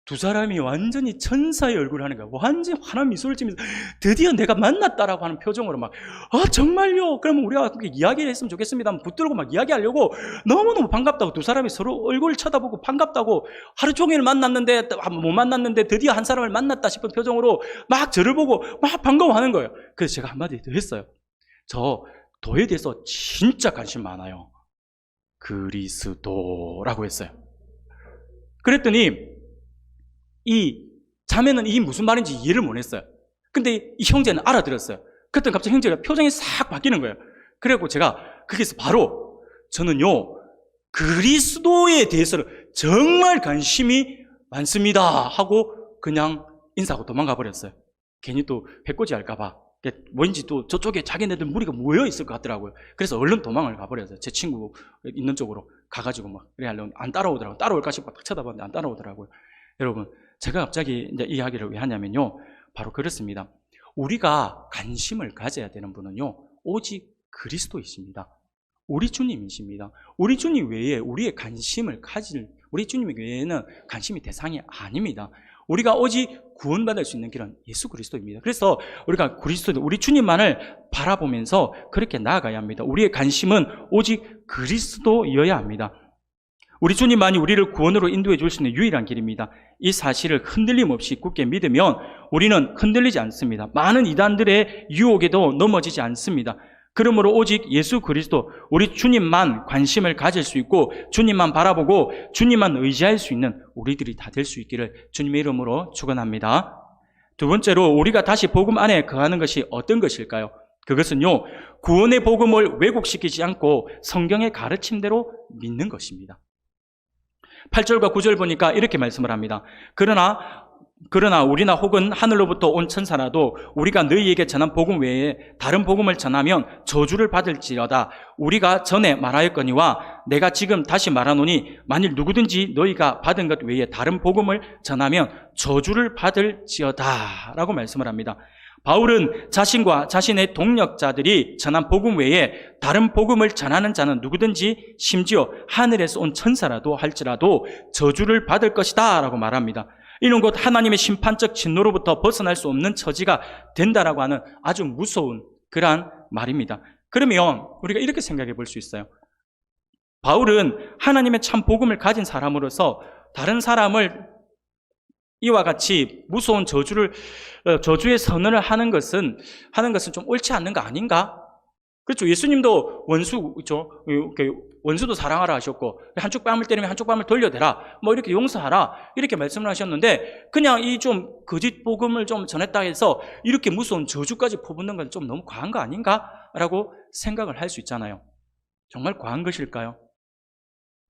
두 사람이 완전히 천사의 얼굴을 하는 거야. 완전히 환한 미소를 지면서 드디어 내가 만났다라고 하는 표정으로 막 정말요? 그러면 우리가 그렇게 이야기를 했으면 좋겠습니다. 붙들고 막 이야기하려고 너무너무 반갑다고 두 사람이 서로 얼굴을 쳐다보고 반갑다고 하루 종일 만났는데 못 만났는데 드디어 한 사람을 만났다 싶은 표정으로 막 저를 보고 막 반가워하는 거예요. 그래서 제가 한마디 더 했어요. 저 도에 대해서 진짜 관심 많아요. 그리스도라고 했어요. 그랬더니 이 자매는 이게 무슨 말인지 이해를 못 했어요. 근데 이 형제는 알아들었어요. 그랬더니 갑자기 형제가 표정이 싹 바뀌는 거예요. 그래갖고 제가 거기서 바로 저는요 그리스도에 대해서는 정말 관심이 많습니다 하고 그냥 인사하고 도망가 버렸어요. 괜히 또 해코지 할까봐 뭐인지 또 저쪽에 자기네들 무리가 모여 있을 것 같더라고요. 그래서 얼른 도망을 가버렸어요. 제 친구 있는 쪽으로 가가지고 막 그래 하려고 안 따라오더라고요. 따라올까 싶어 딱 쳐다봤는데 안 따라오더라고요. 여러분 제가 갑자기 이제 이 이야기를 왜 하냐면요 바로 그렇습니다. 우리가 관심을 가져야 되는 분은요 오직 그리스도이십니다. 우리 주님이십니다. 우리 주님 외에 우리의 관심을 가질 우리 주님 외에는 관심이 대상이 아닙니다. 우리가 오직 구원받을 수 있는 길은 예수 그리스도입니다. 그래서 우리가 우리 주님만을 바라보면서 그렇게 나아가야 합니다. 우리의 관심은 오직 그리스도여야 합니다. 우리 주님만이 우리를 구원으로 인도해 줄 수 있는 유일한 길입니다. 이 사실을 흔들림 없이 굳게 믿으면 우리는 흔들리지 않습니다. 많은 이단들의 유혹에도 넘어지지 않습니다. 그러므로 오직 예수 그리스도, 우리 주님만 관심을 가질 수 있고 주님만 바라보고 주님만 의지할 수 있는 우리들이 다 될 수 있기를 주님의 이름으로 축원합니다. 두 번째로 우리가 다시 복음 안에 거하는 것이 어떤 것일까요? 그것은요 구원의 복음을 왜곡시키지 않고 성경의 가르침대로 믿는 것입니다. 8절과 9절 보니까 이렇게 말씀을 합니다. 그러나 우리나 혹은 하늘로부터 온 천사라도 우리가 너희에게 전한 복음 외에 다른 복음을 전하면 저주를 받을지어다. 우리가 전에 말하였거니와 내가 지금 다시 말하노니 만일 누구든지 너희가 받은 것 외에 다른 복음을 전하면 저주를 받을지어다 라고 말씀을 합니다. 바울은 자신과 자신의 동력자들이 전한 복음 외에 다른 복음을 전하는 자는 누구든지 심지어 하늘에서 온 천사라도 할지라도 저주를 받을 것이다 라고 말합니다. 이는 곧 하나님의 심판적 진노로부터 벗어날 수 없는 처지가 된다라고 하는 아주 무서운 그러한 말입니다. 그러면 우리가 이렇게 생각해 볼 수 있어요. 바울은 하나님의 참 복음을 가진 사람으로서 다른 사람을 이와 같이 무서운 저주의 선언을 하는 것은 좀 옳지 않는 거 아닌가? 그렇죠. 예수님도 원수도 사랑하라 하셨고, 한쪽 뺨을 때리면 한쪽 뺨을 돌려대라, 뭐 이렇게 용서하라, 이렇게 말씀을 하셨는데, 그냥 이 좀 거짓 복음을 좀 전했다 해서 이렇게 무서운 저주까지 퍼붓는 건 좀 너무 과한 거 아닌가? 라고 생각을 할 수 있잖아요. 정말 과한 것일까요?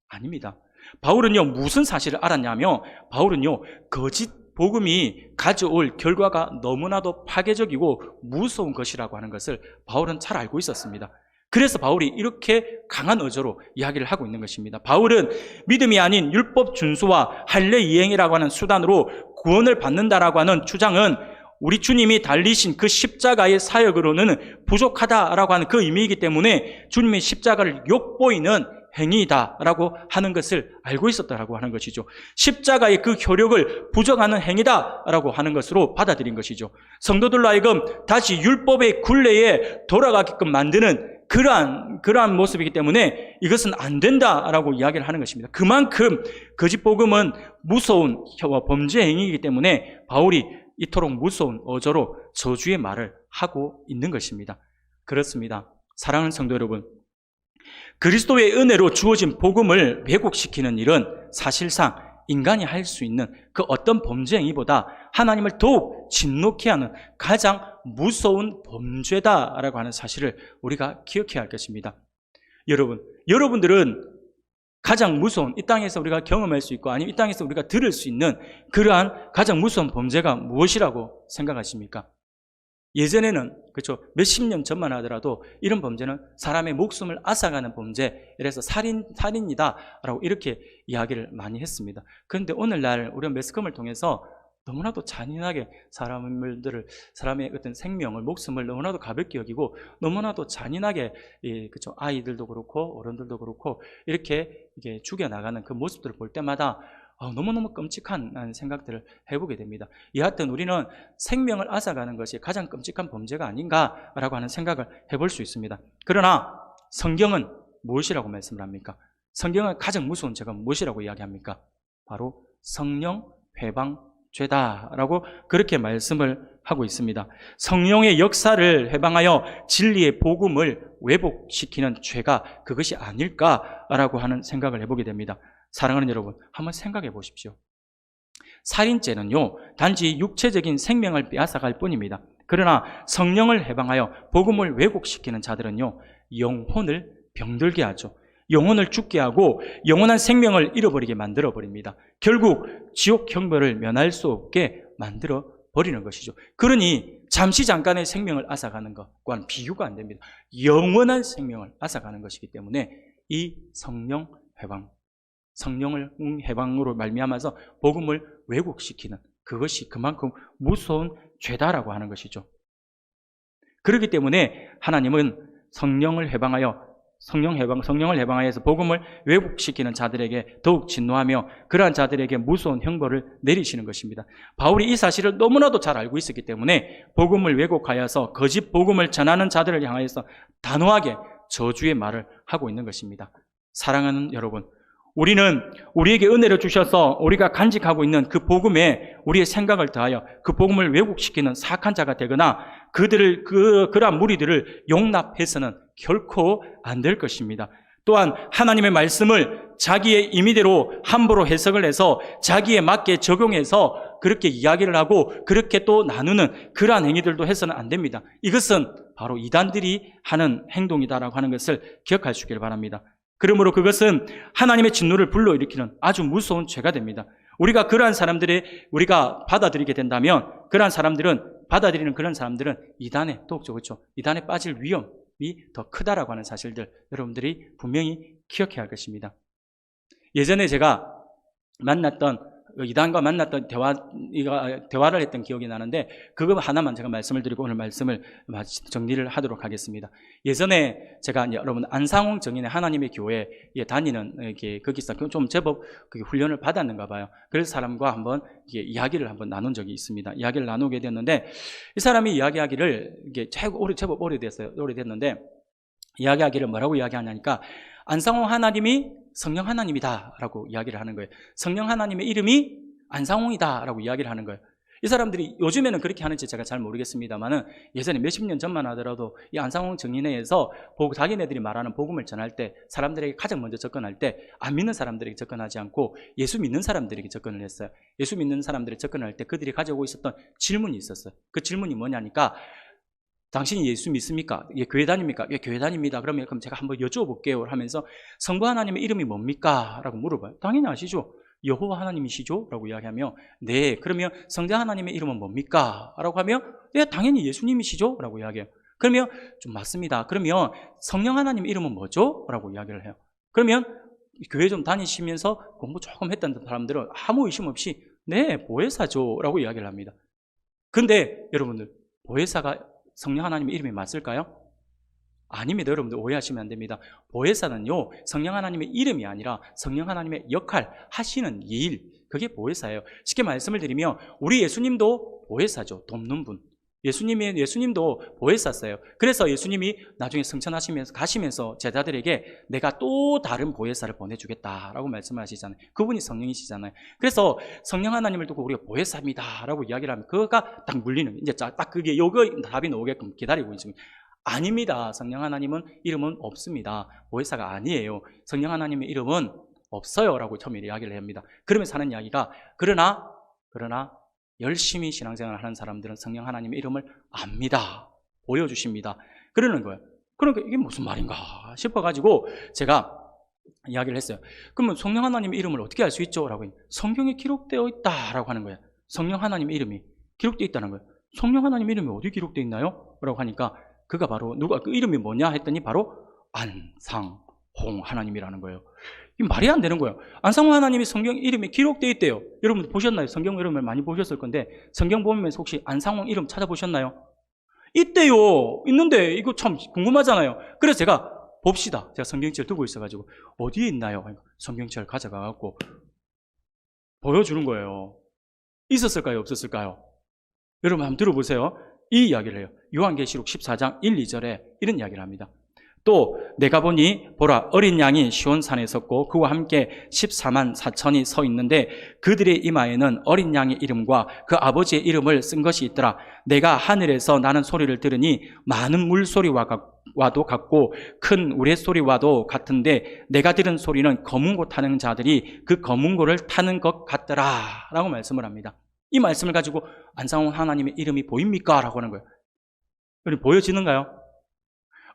아닙니다. 바울은요, 무슨 사실을 알았냐면, 바울은요, 거짓 복음이 가져올 결과가 너무나도 파괴적이고 무서운 것이라고 하는 것을 바울은 잘 알고 있었습니다. 그래서 바울이 이렇게 강한 어조로 이야기를 하고 있는 것입니다. 바울은 믿음이 아닌 율법 준수와 할례 이행이라고 하는 수단으로 구원을 받는다라고 하는 주장은 우리 주님이 달리신 그 십자가의 사역으로는 부족하다라고 하는 그 의미이기 때문에 주님의 십자가를 욕보이는 행위다라고 하는 것을 알고 있었다라고 하는 것이죠. 십자가의 그 효력을 부정하는 행위다라고 하는 것으로 받아들인 것이죠. 성도들로 하여금 다시 율법의 굴레에 돌아가게끔 만드는 그러한 모습이기 때문에 이것은 안 된다라고 이야기를 하는 것입니다. 그만큼 거짓 복음은 무서운 범죄 행위이기 때문에 바울이 이토록 무서운 어조로 저주의 말을 하고 있는 것입니다. 그렇습니다. 사랑하는 성도 여러분, 그리스도의 은혜로 주어진 복음을 왜곡시키는 일은 사실상 인간이 할 수 있는 그 어떤 범죄 행위보다 하나님을 더욱 진노케 하는 가장 무서운 범죄다라고 하는 사실을 우리가 기억해야 할 것입니다. 여러분들은 가장 무서운, 이 땅에서 우리가 경험할 수 있고 아니면 이 땅에서 우리가 들을 수 있는 그러한 가장 무서운 범죄가 무엇이라고 생각하십니까? 예전에는, 그렇죠, 몇십 년 전만 하더라도 이런 범죄는 사람의 목숨을 앗아가는 범죄, 이래서 살인이다라고 이렇게 이야기를 많이 했습니다. 그런데 오늘날 우리가 매스컴을 통해서 너무나도 잔인하게 사람의 어떤 생명을, 목숨을 너무나도 가볍게 여기고 너무나도 잔인하게, 그렇죠, 아이들도 그렇고 어른들도 그렇고 이렇게 죽여나가는 그 모습들을 볼 때마다 너무너무 끔찍한 생각들을 해보게 됩니다. 여하튼 우리는 생명을 앗아가는 것이 가장 끔찍한 범죄가 아닌가라고 하는 생각을 해볼 수 있습니다. 그러나 성경은 무엇이라고 말씀을 합니까? 성경은 가장 무서운 죄가 무엇이라고 이야기합니까? 바로 성령 해방죄다라고 그렇게 말씀을 하고 있습니다. 성령의 역사를 해방하여 진리의 복음을 왜곡시키는 죄가 그것이 아닐까라고 하는 생각을 해보게 됩니다. 사랑하는 여러분, 한번 생각해 보십시오. 살인죄는요, 단지 육체적인 생명을 빼앗아갈 뿐입니다. 그러나 성령을 해방하여 복음을 왜곡시키는 자들은요, 영혼을 병들게 하죠. 영혼을 죽게 하고 영원한 생명을 잃어버리게 만들어 버립니다. 결국 지옥 형벌을 면할 수 없게 만들어 버리는 것이죠. 그러니 잠깐의 생명을 앗아가는 것과는 비교가 안 됩니다. 영원한 생명을 앗아가는 것이기 때문에 이 성령을 해방으로 말미암아서 복음을 왜곡시키는 그것이 그만큼 무서운 죄다라고 하는 것이죠. 그렇기 때문에 하나님은 성령을 해방하여서 복음을 왜곡시키는 자들에게 더욱 진노하며 그러한 자들에게 무서운 형벌을 내리시는 것입니다. 바울이 이 사실을 너무나도 잘 알고 있었기 때문에 복음을 왜곡하여서 거짓 복음을 전하는 자들을 향하여서 단호하게 저주의 말을 하고 있는 것입니다. 사랑하는 여러분, 우리는 우리에게 은혜를 주셔서 우리가 간직하고 있는 그 복음에 우리의 생각을 더하여 그 복음을 왜곡시키는 사악한 자가 되거나 그러한 무리들을 용납해서는 결코 안 될 것입니다. 또한 하나님의 말씀을 자기의 임의대로 함부로 해석을 해서 자기에 맞게 적용해서 그렇게 이야기를 하고 그렇게 또 나누는 그러한 행위들도 해서는 안 됩니다. 이것은 바로 이단들이 하는 행동이다라고 하는 것을 기억할 수 있기를 바랍니다. 그러므로 그것은 하나님의 진노를 불러일으키는 아주 무서운 죄가 됩니다. 우리가 받아들이게 된다면 받아들이는 그런 사람들은 이단에 그렇죠. 이단에 빠질 위험이 더 크다라고 하는 사실들 여러분들이 분명히 기억해야 할 것입니다. 예전에 제가 만났던 이단과 만났던 대화를 했던 기억이 나는데 그거 하나만 제가 말씀을 드리고 오늘 말씀을 정리를 하도록 하겠습니다. 예전에 제가 이제 여러분 안상홍 정인의 하나님의 교회에 다니는 이렇게 거기서 좀 제법 훈련을 받았는가 봐요. 그래서 사람과 한번 이야기를 한번 나눈 적이 있습니다. 이야기를 나누게 됐는데 이 사람이 이야기하기를 이게 제법 오래됐는데 이야기하기를 뭐라고 이야기하냐니까 안상홍 하나님이 성령 하나님이다라고 이야기를 하는 거예요. 성령 하나님의 이름이 안상홍이다라고 이야기를 하는 거예요. 이 사람들이 요즘에는 그렇게 하는지 제가 잘 모르겠습니다만은 예전에 몇십 년 전만 하더라도 이 안상홍 정인회에서 자기네들이 말하는 복음을 전할 때 사람들에게 가장 먼저 접근할 때 안 믿는 사람들에게 접근하지 않고 예수 믿는 사람들에게 접근을 했어요. 예수 믿는 사람들이 접근할 때 그들이 가지고 있었던 질문이 있었어요. 그 질문이 뭐냐니까 당신이 예수 믿습니까? 예, 교회 다닙니까? 예, 교회 다닙니다. 그럼 제가 한번 여쭤볼게요 하면서 성부 하나님의 이름이 뭡니까? 라고 물어봐요. 당연히 아시죠? 여호와 하나님이시죠? 라고 이야기하며 네, 그러면 성자 하나님의 이름은 뭡니까? 라고 하면 네, 당연히 예수님이시죠? 라고 이야기해요. 그러면 좀 맞습니다. 그러면 성령 하나님의 이름은 뭐죠? 라고 이야기를 해요. 그러면 교회 좀 다니시면서 공부 조금 했던 사람들은 아무 의심 없이 네, 보혜사죠? 라고 이야기를 합니다. 근데 여러분들 보혜사가 성령 하나님의 이름이 맞을까요? 아닙니다. 여러분들 오해하시면 안 됩니다. 보혜사는요, 성령 하나님의 이름이 아니라 성령 하나님의 역할, 하시는 일, 그게 보혜사예요. 쉽게 말씀을 드리면 우리 예수님도 보혜사죠. 돕는 분. 예수님도 보혜사였어요. 그래서 예수님이 나중에 승천하시면서 가시면서 제자들에게 내가 또 다른 보혜사를 보내주겠다라고 말씀을 하시잖아요. 그분이 성령이시잖아요. 그래서 성령 하나님을 두고 우리가 보혜사입니다라고 이야기를 하면 그거가 딱 물리는 이제 딱 그게 요거 답이 나오게끔 기다리고 있습니다. 아닙니다. 성령 하나님은 이름은 없습니다. 보혜사가 아니에요. 성령 하나님의 이름은 없어요라고 처음에 이야기를 합니다. 그러면서 하는 이야기가 그러나 열심히 신앙생활을 하는 사람들은 성령 하나님의 이름을 압니다. 보여주십니다. 그러는 거예요. 그러니까 이게 무슨 말인가 싶어가지고 제가 이야기를 했어요. 그러면 성령 하나님의 이름을 어떻게 알 수 있죠? 라고 성경에 기록되어 있다라고 하는 거예요. 성령 하나님의 이름이 기록되어 있다는 거예요. 성령 하나님의 이름이 어디 기록되어 있나요? 라고 하니까 그가 바로 그 이름이 뭐냐 했더니 바로 안상홍 하나님이라는 거예요. 이 말이 안 되는 거예요. 안상홍 하나님이 성경 이름이 기록되어 있대요. 여러분 보셨나요? 성경 이름을 많이 보셨을 건데 성경 보면서 혹시 안상홍 이름 찾아보셨나요? 있대요. 있는데 이거 참 궁금하잖아요. 그래서 제가 봅시다. 제가 성경책을 두고 있어가지고 어디에 있나요? 성경책을 가져가갖고 보여주는 거예요. 있었을까요? 없었을까요? 여러분 한번 들어보세요. 이 이야기를 해요. 요한계시록 14장 1, 2절에 이런 이야기를 합니다. 또 내가 보니 보라 어린 양이 시온산에 섰고 그와 함께 14만 4천이 서 있는데 그들의 이마에는 어린 양의 이름과 그 아버지의 이름을 쓴 것이 있더라. 내가 하늘에서 나는 소리를 들으니 많은 물소리와도 같고 큰 우레소리와도 같은데 내가 들은 소리는 검은고 타는 자들이 그 검은고를 타는 것 같더라 라고 말씀을 합니다. 이 말씀을 가지고 안상홍 하나님의 이름이 보입니까? 라고 하는 거예요. 보여지는가요?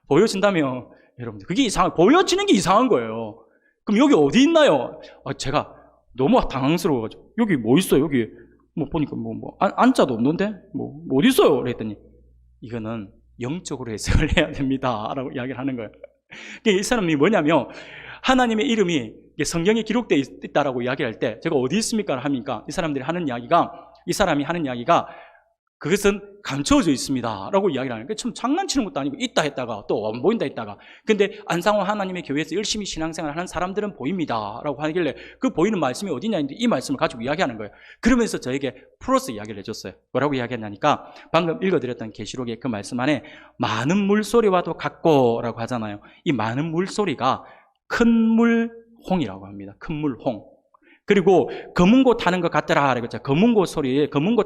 보여진다면 여러분들 그게 보여지는 게 이상한 거예요. 그럼 여기 어디 있나요? 제가 너무 당황스러워가지고 여기 뭐 있어요? 여기 뭐 보니까 안자도 없는데 뭐 어디 있어요? 그랬더니 이거는 영적으로 해석을 해야 됩니다 라고 이야기를 하는 거예요. 이 사람이 뭐냐면 하나님의 이름이 성경에 기록되어 있다라고 이야기할 때 제가 어디 있습니까? 하니까 이 사람이 하는 이야기가 그것은 감춰져 있습니다 라고 이야기를 하는 거예요. 참 장난치는 것도 아니고 있다 했다가 또 안 보인다 했다가 근데 안상홍 하나님의 교회에서 열심히 신앙생활을 하는 사람들은 보입니다 라고 하길래 그 보이는 말씀이 어디냐 했는데 이 말씀을 가지고 이야기하는 거예요. 그러면서 저에게 플러스 이야기를 해줬어요. 뭐라고 이야기했냐니까 방금 읽어드렸던 계시록의 그 말씀 안에 많은 물소리와도 같고 라고 하잖아요. 이 많은 물소리가 큰 물홍이라고 합니다. 큰 물홍. 그리고 검은고 타는 것 같더라. 검은고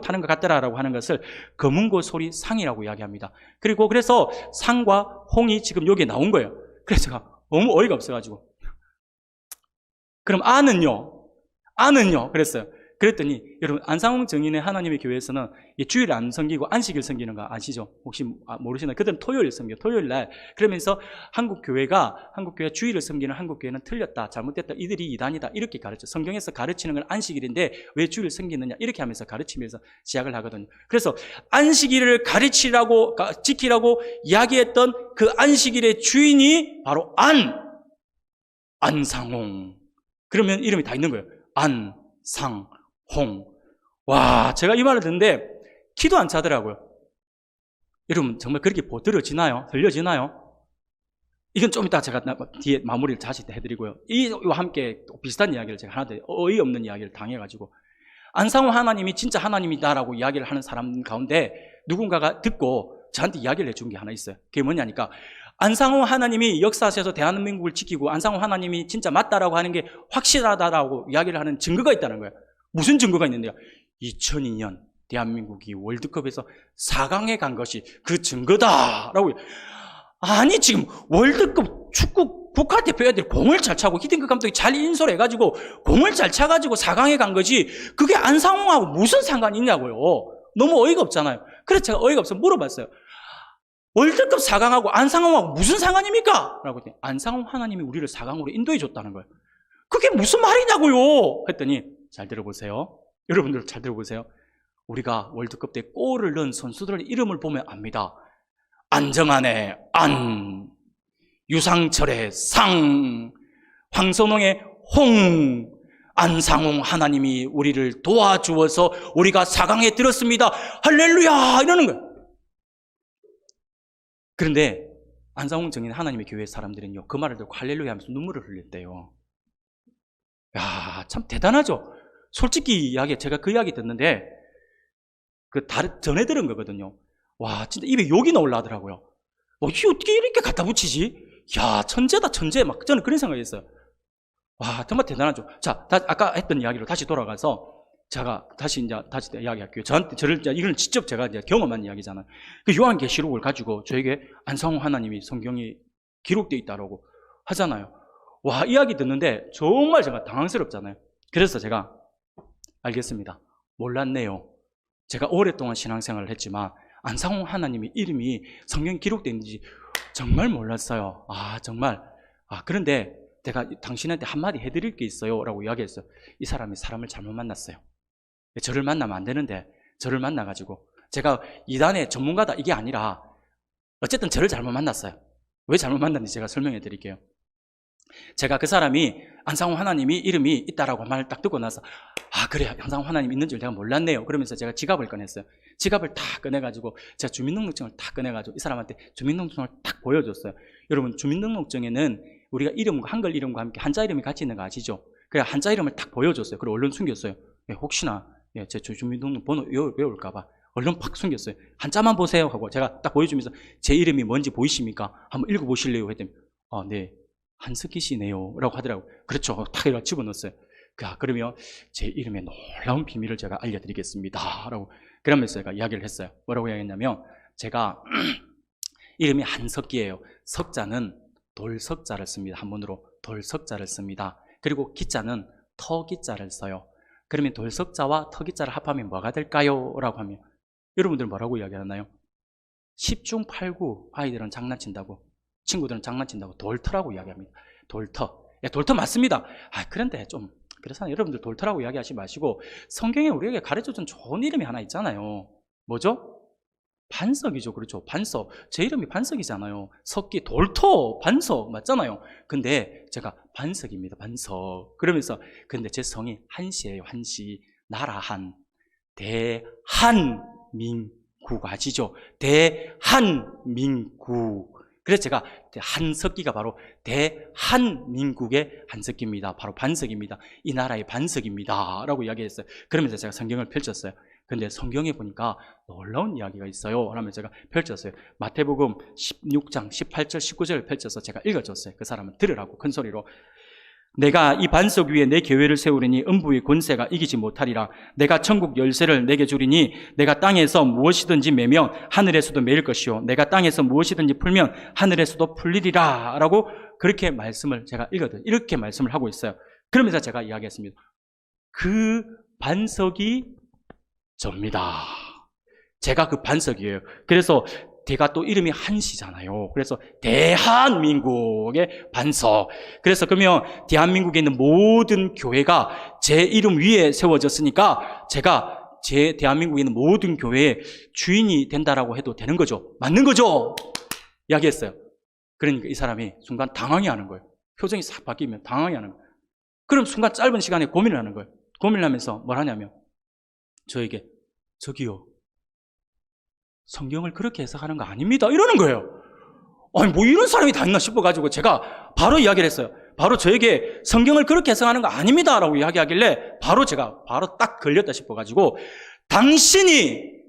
타는 것 같더라라고 하는 것을 검은고 소리 상이라고 이야기합니다. 그래서 상과 홍이 지금 여기에 나온 거예요. 그래서 제가 너무 어이가 없어가지고 그럼 아는요 그랬어요. 그랬더니 여러분 안상홍 정인의 하나님의 교회에서는 주일 안 섬기고 안식일 섬기는 거 아시죠? 혹시 모르시나요? 그들은 토요일 섬겨요. 토요일 날. 그러면서 한국 교회가 주일을 섬기는 한국 교회는 틀렸다, 잘못됐다, 이들이 이단이다 이렇게 가르쳐. 성경에서 가르치는 건 안식일인데 왜 주일을 섬기느냐 이렇게 하면서 가르치면서 시작을 하거든요. 그래서 안식일을 지키라고 이야기했던 그 안식일의 주인이 바로 안상홍. 그러면 이름이 다 있는 거예요. 안상홍. 와, 제가 이 말을 듣는데 키도 안 차더라고요. 여러분 정말 그렇게 들어지나요? 들려지나요? 이건 좀 이따 제가 뒤에 마무리를 다시 해드리고요. 이와 함께 비슷한 이야기를 제가 하나 더 어이없는 이야기를 당해가지고 안상호 하나님이 진짜 하나님이다라고 이야기를 하는 사람 가운데 누군가가 듣고 저한테 이야기를 해준 게 하나 있어요. 그게 뭐냐니까 안상호 하나님이 역사에서 대한민국을 지키고 안상호 하나님이 진짜 맞다라고 하는 게 확실하다라고 이야기를 하는 증거가 있다는 거예요. 무슨 증거가 있는데요? 2002년 대한민국이 월드컵에서 4강에 간 것이 그 증거다라고. 아니 지금 월드컵 축구 국가대표 애들이 공을 잘 차고 히딩크 감독이 잘 인솔해가지고 공을 잘 차가지고 4강에 간 거지 그게 안상홍하고 무슨 상관이 있냐고요. 너무 어이가 없잖아요. 그래서 제가 어이가 없어서 물어봤어요. 월드컵 4강하고 안상홍하고 무슨 상관입니까? 라고 했더니 안상홍 하나님이 우리를 4강으로 인도해 줬다는 거예요. 그게 무슨 말이냐고요. 했더니 잘 들어보세요. 여러분들 잘 들어보세요. 우리가 월드컵 때 골을 넣은 선수들의 이름을 보면 압니다. 안정환의 안, 유상철의 상, 황선홍의 홍, 안상홍 하나님이 우리를 도와주어서 우리가 4강에 들었습니다. 할렐루야! 이러는 거예요. 그런데 안상홍 정인 하나님의 교회 사람들은요, 그 말을 듣고 할렐루야 하면서 눈물을 흘렸대요. 야, 참 대단하죠? 솔직히 이야기, 제가 그 이야기 듣는데, 전에 들은 거거든요. 와, 진짜 입에 욕이 나올라더라고요. 이게 어떻게 이렇게 갖다 붙이지? 야, 천재다, 천재. 막 저는 그런 생각이 있어요. 와, 정말 대단하죠. 자, 아까 했던 이야기로 다시 돌아가서 제가 다시 이야기할게요. 이건 직접 제가 이제 경험한 이야기잖아요. 그 요한계시록을 가지고 저에게 안상홍 하나님이 성경이 기록되어 있다라고 하잖아요. 와, 이야기 듣는데 정말 제가 당황스럽잖아요. 그래서 제가 알겠습니다. 몰랐네요. 제가 오랫동안 신앙생활을 했지만 안상홍 하나님의 이름이 성경에 기록되어 있는지 정말 몰랐어요. 아, 정말. 그런데 내가 당신한테 한마디 해드릴 게 있어요 라고 이야기했어요. 이 사람이 사람을 잘못 만났어요. 저를 만나면 안 되는데 저를 만나가지고 제가 이단의 전문가다 이게 아니라 어쨌든 저를 잘못 만났어요. 왜 잘못 만났는지 제가 설명해 드릴게요. 제가 그 사람이 안상홍 하나님이 이름이 있다라고 말을 딱 듣고 나서 그래, 안상홍 하나님 있는 줄 내가 몰랐네요. 그러면서 제가 지갑을 꺼냈어요. 지갑을 딱 꺼내가지고 제가 주민등록증을 딱 꺼내가지고 이 사람한테 주민등록증을 딱 보여줬어요. 여러분, 주민등록증에는 우리가 이름과 한글 이름과 함께 한자 이름이 같이 있는 거 아시죠? 그래, 한자 이름을 딱 보여줬어요. 그리고 얼른 숨겼어요. 혹시나 제 주민등록 번호 외울까봐 얼른 팍 숨겼어요. 한자만 보세요 하고 제가 딱 보여주면서 제 이름이 뭔지 보이십니까? 한번 읽어보실래요? 했더니 네, 한석기 씨네요 라고 하더라고요. 그렇죠. 탁 이렇게 집어넣었어요. 그러면 제 이름의 놀라운 비밀을 제가 알려드리겠습니다 라고 그러면서 제가 이야기를 했어요. 뭐라고 이야기했냐면 제가 이름이 한석기예요. 석자는 돌석자를 씁니다. 한문으로 돌석자를 씁니다. 그리고 기자는 터기자를 써요. 그러면 돌석자와 터기자를 합하면 뭐가 될까요? 라고 하면 여러분들 뭐라고 이야기하나요? 10중 8구 아이들은 장난친다고, 친구들은 장난친다고 돌터라고 이야기합니다. 돌터. 돌터 맞습니다. 그런데 좀 그래서 여러분들 돌터라고 이야기하지 마시고 성경에 우리에게 가르쳐준 좋은 이름이 하나 있잖아요. 뭐죠? 반석이죠. 그렇죠. 반석. 제 이름이 반석이잖아요. 석기, 돌터, 반석 맞잖아요. 근데 제가 반석입니다. 반석. 그러면서 근데 제 성이 한시예요. 한시. 나라 한. 대한민국 아시죠? 대한민국. 그래서 제가 한석기가 바로 대한민국의 한석기입니다. 바로 반석입니다. 이 나라의 반석입니다 라고 이야기했어요. 그러면서 제가 성경을 펼쳤어요. 근데 성경에 보니까 놀라운 이야기가 있어요 하면 제가 펼쳤어요. 마태복음 16장 18절 19절을 펼쳐서 제가 읽어줬어요. 그 사람은 들으라고 큰 소리로. 내가 이 반석 위에 내 교회를 세우리니 음부의 권세가 이기지 못하리라. 내가 천국 열쇠를 내게 주리니 내가 땅에서 무엇이든지 매면 하늘에서도 매일 것이요 내가 땅에서 무엇이든지 풀면 하늘에서도 풀리리라 라고 그렇게 말씀을 제가 읽거든요. 이렇게 말씀을 하고 있어요. 그러면서 제가 이야기했습니다. 그 반석이 접니다. 제가 그 반석이에요. 그래서 제가 또 이름이 한시잖아요. 그래서 대한민국의 반석. 그래서 그러면 대한민국에 있는 모든 교회가 제 이름 위에 세워졌으니까 제가 제 대한민국에 있는 모든 교회의 주인이 된다라고 해도 되는 거죠. 맞는 거죠? 이야기했어요. 그러니까 이 사람이 순간 당황해 하는 거예요. 표정이 싹 바뀌면 당황해 하는 거예요. 그럼 순간 짧은 시간에 고민을 하는 거예요. 고민을 하면서 뭘 하냐면 저에게 저기요, 성경을 그렇게 해석하는 거 아닙니다 이러는 거예요. 아니 뭐 이런 사람이 다 있나 싶어가지고 제가 바로 이야기를 했어요. 바로 저에게 성경을 그렇게 해석하는 거 아닙니다 라고 이야기하길래 바로 제가 바로 딱 걸렸다 싶어가지고,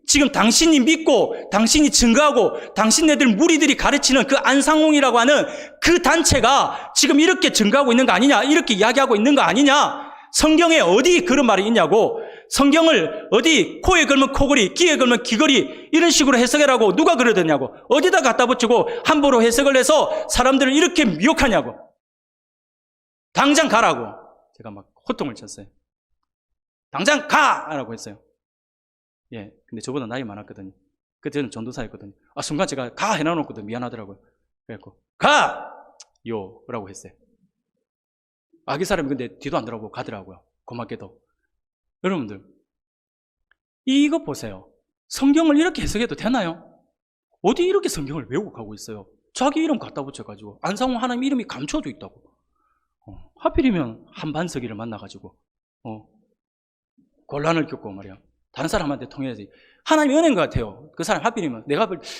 지금 당신이 믿고 당신이 증거하고 당신네들 무리들이 가르치는 그 안상홍이라고 하는 그 단체가 지금 이렇게 증거하고 있는 거 아니냐, 이렇게 이야기하고 있는 거 아니냐, 성경에 어디 그런 말이 있냐고, 성경을 어디 코에 걸면 코걸이, 귀에 걸면 귀걸이 이런 식으로 해석해라고 누가 그러더냐고, 어디다 갖다 붙이고 함부로 해석을 해서 사람들을 이렇게 미혹하냐고, 당장 가라고 제가 막 호통을 쳤어요. 당장 가라고 했어요. 예, 근데 저보다 나이 많았거든요. 그때는 전도사였거든요. 순간 제가 가 해놔놓거든. 미안하더라고요. 그래갖고 가요 라고 했어요. 그 사람이 근데 뒤도 안 돌아보고 가더라고요. 고맙게도. 여러분들, 이거 보세요. 성경을 이렇게 해석해도 되나요? 어디 이렇게 성경을 왜곡하고 있어요? 자기 이름 갖다 붙여가지고 안상홍 하나님 이름이 감춰져 있다고. 하필이면 한반석이를 만나가지고 곤란을 겪고 말이야. 다른 사람한테 통해야지. 하나님이 은혜인 것 같아요. 그 사람 하필이면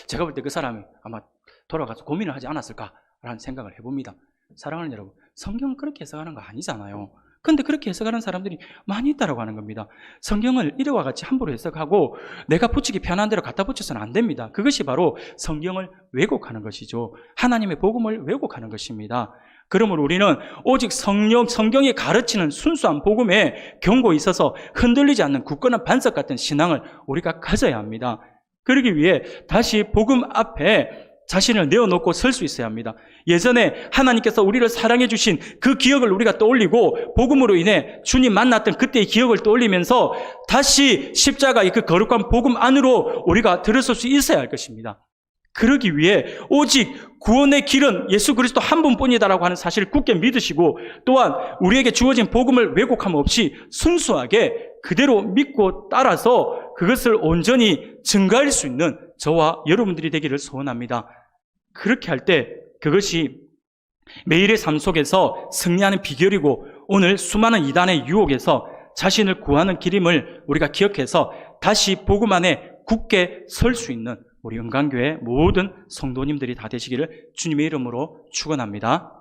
제가 볼 때 그 사람이 아마 돌아가서 고민을 하지 않았을까라는 생각을 해봅니다. 사랑하는 여러분, 성경을 그렇게 해석하는 거 아니잖아요. 근데 그렇게 해석하는 사람들이 많이 있다고 하는 겁니다. 성경을 이와 같이 함부로 해석하고 내가 붙이기 편한 대로 갖다 붙여서는 안 됩니다. 그것이 바로 성경을 왜곡하는 것이죠. 하나님의 복음을 왜곡하는 것입니다. 그러므로 우리는 오직 성경이 가르치는 순수한 복음에 경고에 있어서 흔들리지 않는 굳건한 반석 같은 신앙을 우리가 가져야 합니다. 그러기 위해 다시 복음 앞에 자신을 내어놓고 설 수 있어야 합니다. 예전에 하나님께서 우리를 사랑해 주신 그 기억을 우리가 떠올리고 복음으로 인해 주님 만났던 그때의 기억을 떠올리면서 다시 십자가의 그 거룩한 복음 안으로 우리가 들어설 수 있어야 할 것입니다. 그러기 위해 오직 구원의 길은 예수 그리스도 한 분뿐이다라고 하는 사실을 굳게 믿으시고, 또한 우리에게 주어진 복음을 왜곡함 없이 순수하게 그대로 믿고 따라서 그것을 온전히 증거할 수 있는 저와 여러분들이 되기를 소원합니다. 그렇게 할 때 그것이 매일의 삶 속에서 승리하는 비결이고, 오늘 수많은 이단의 유혹에서 자신을 구하는 길임을 우리가 기억해서 다시 복음 안에 굳게 설 수 있는 우리 은강교회 모든 성도님들이 다 되시기를 주님의 이름으로 축원합니다.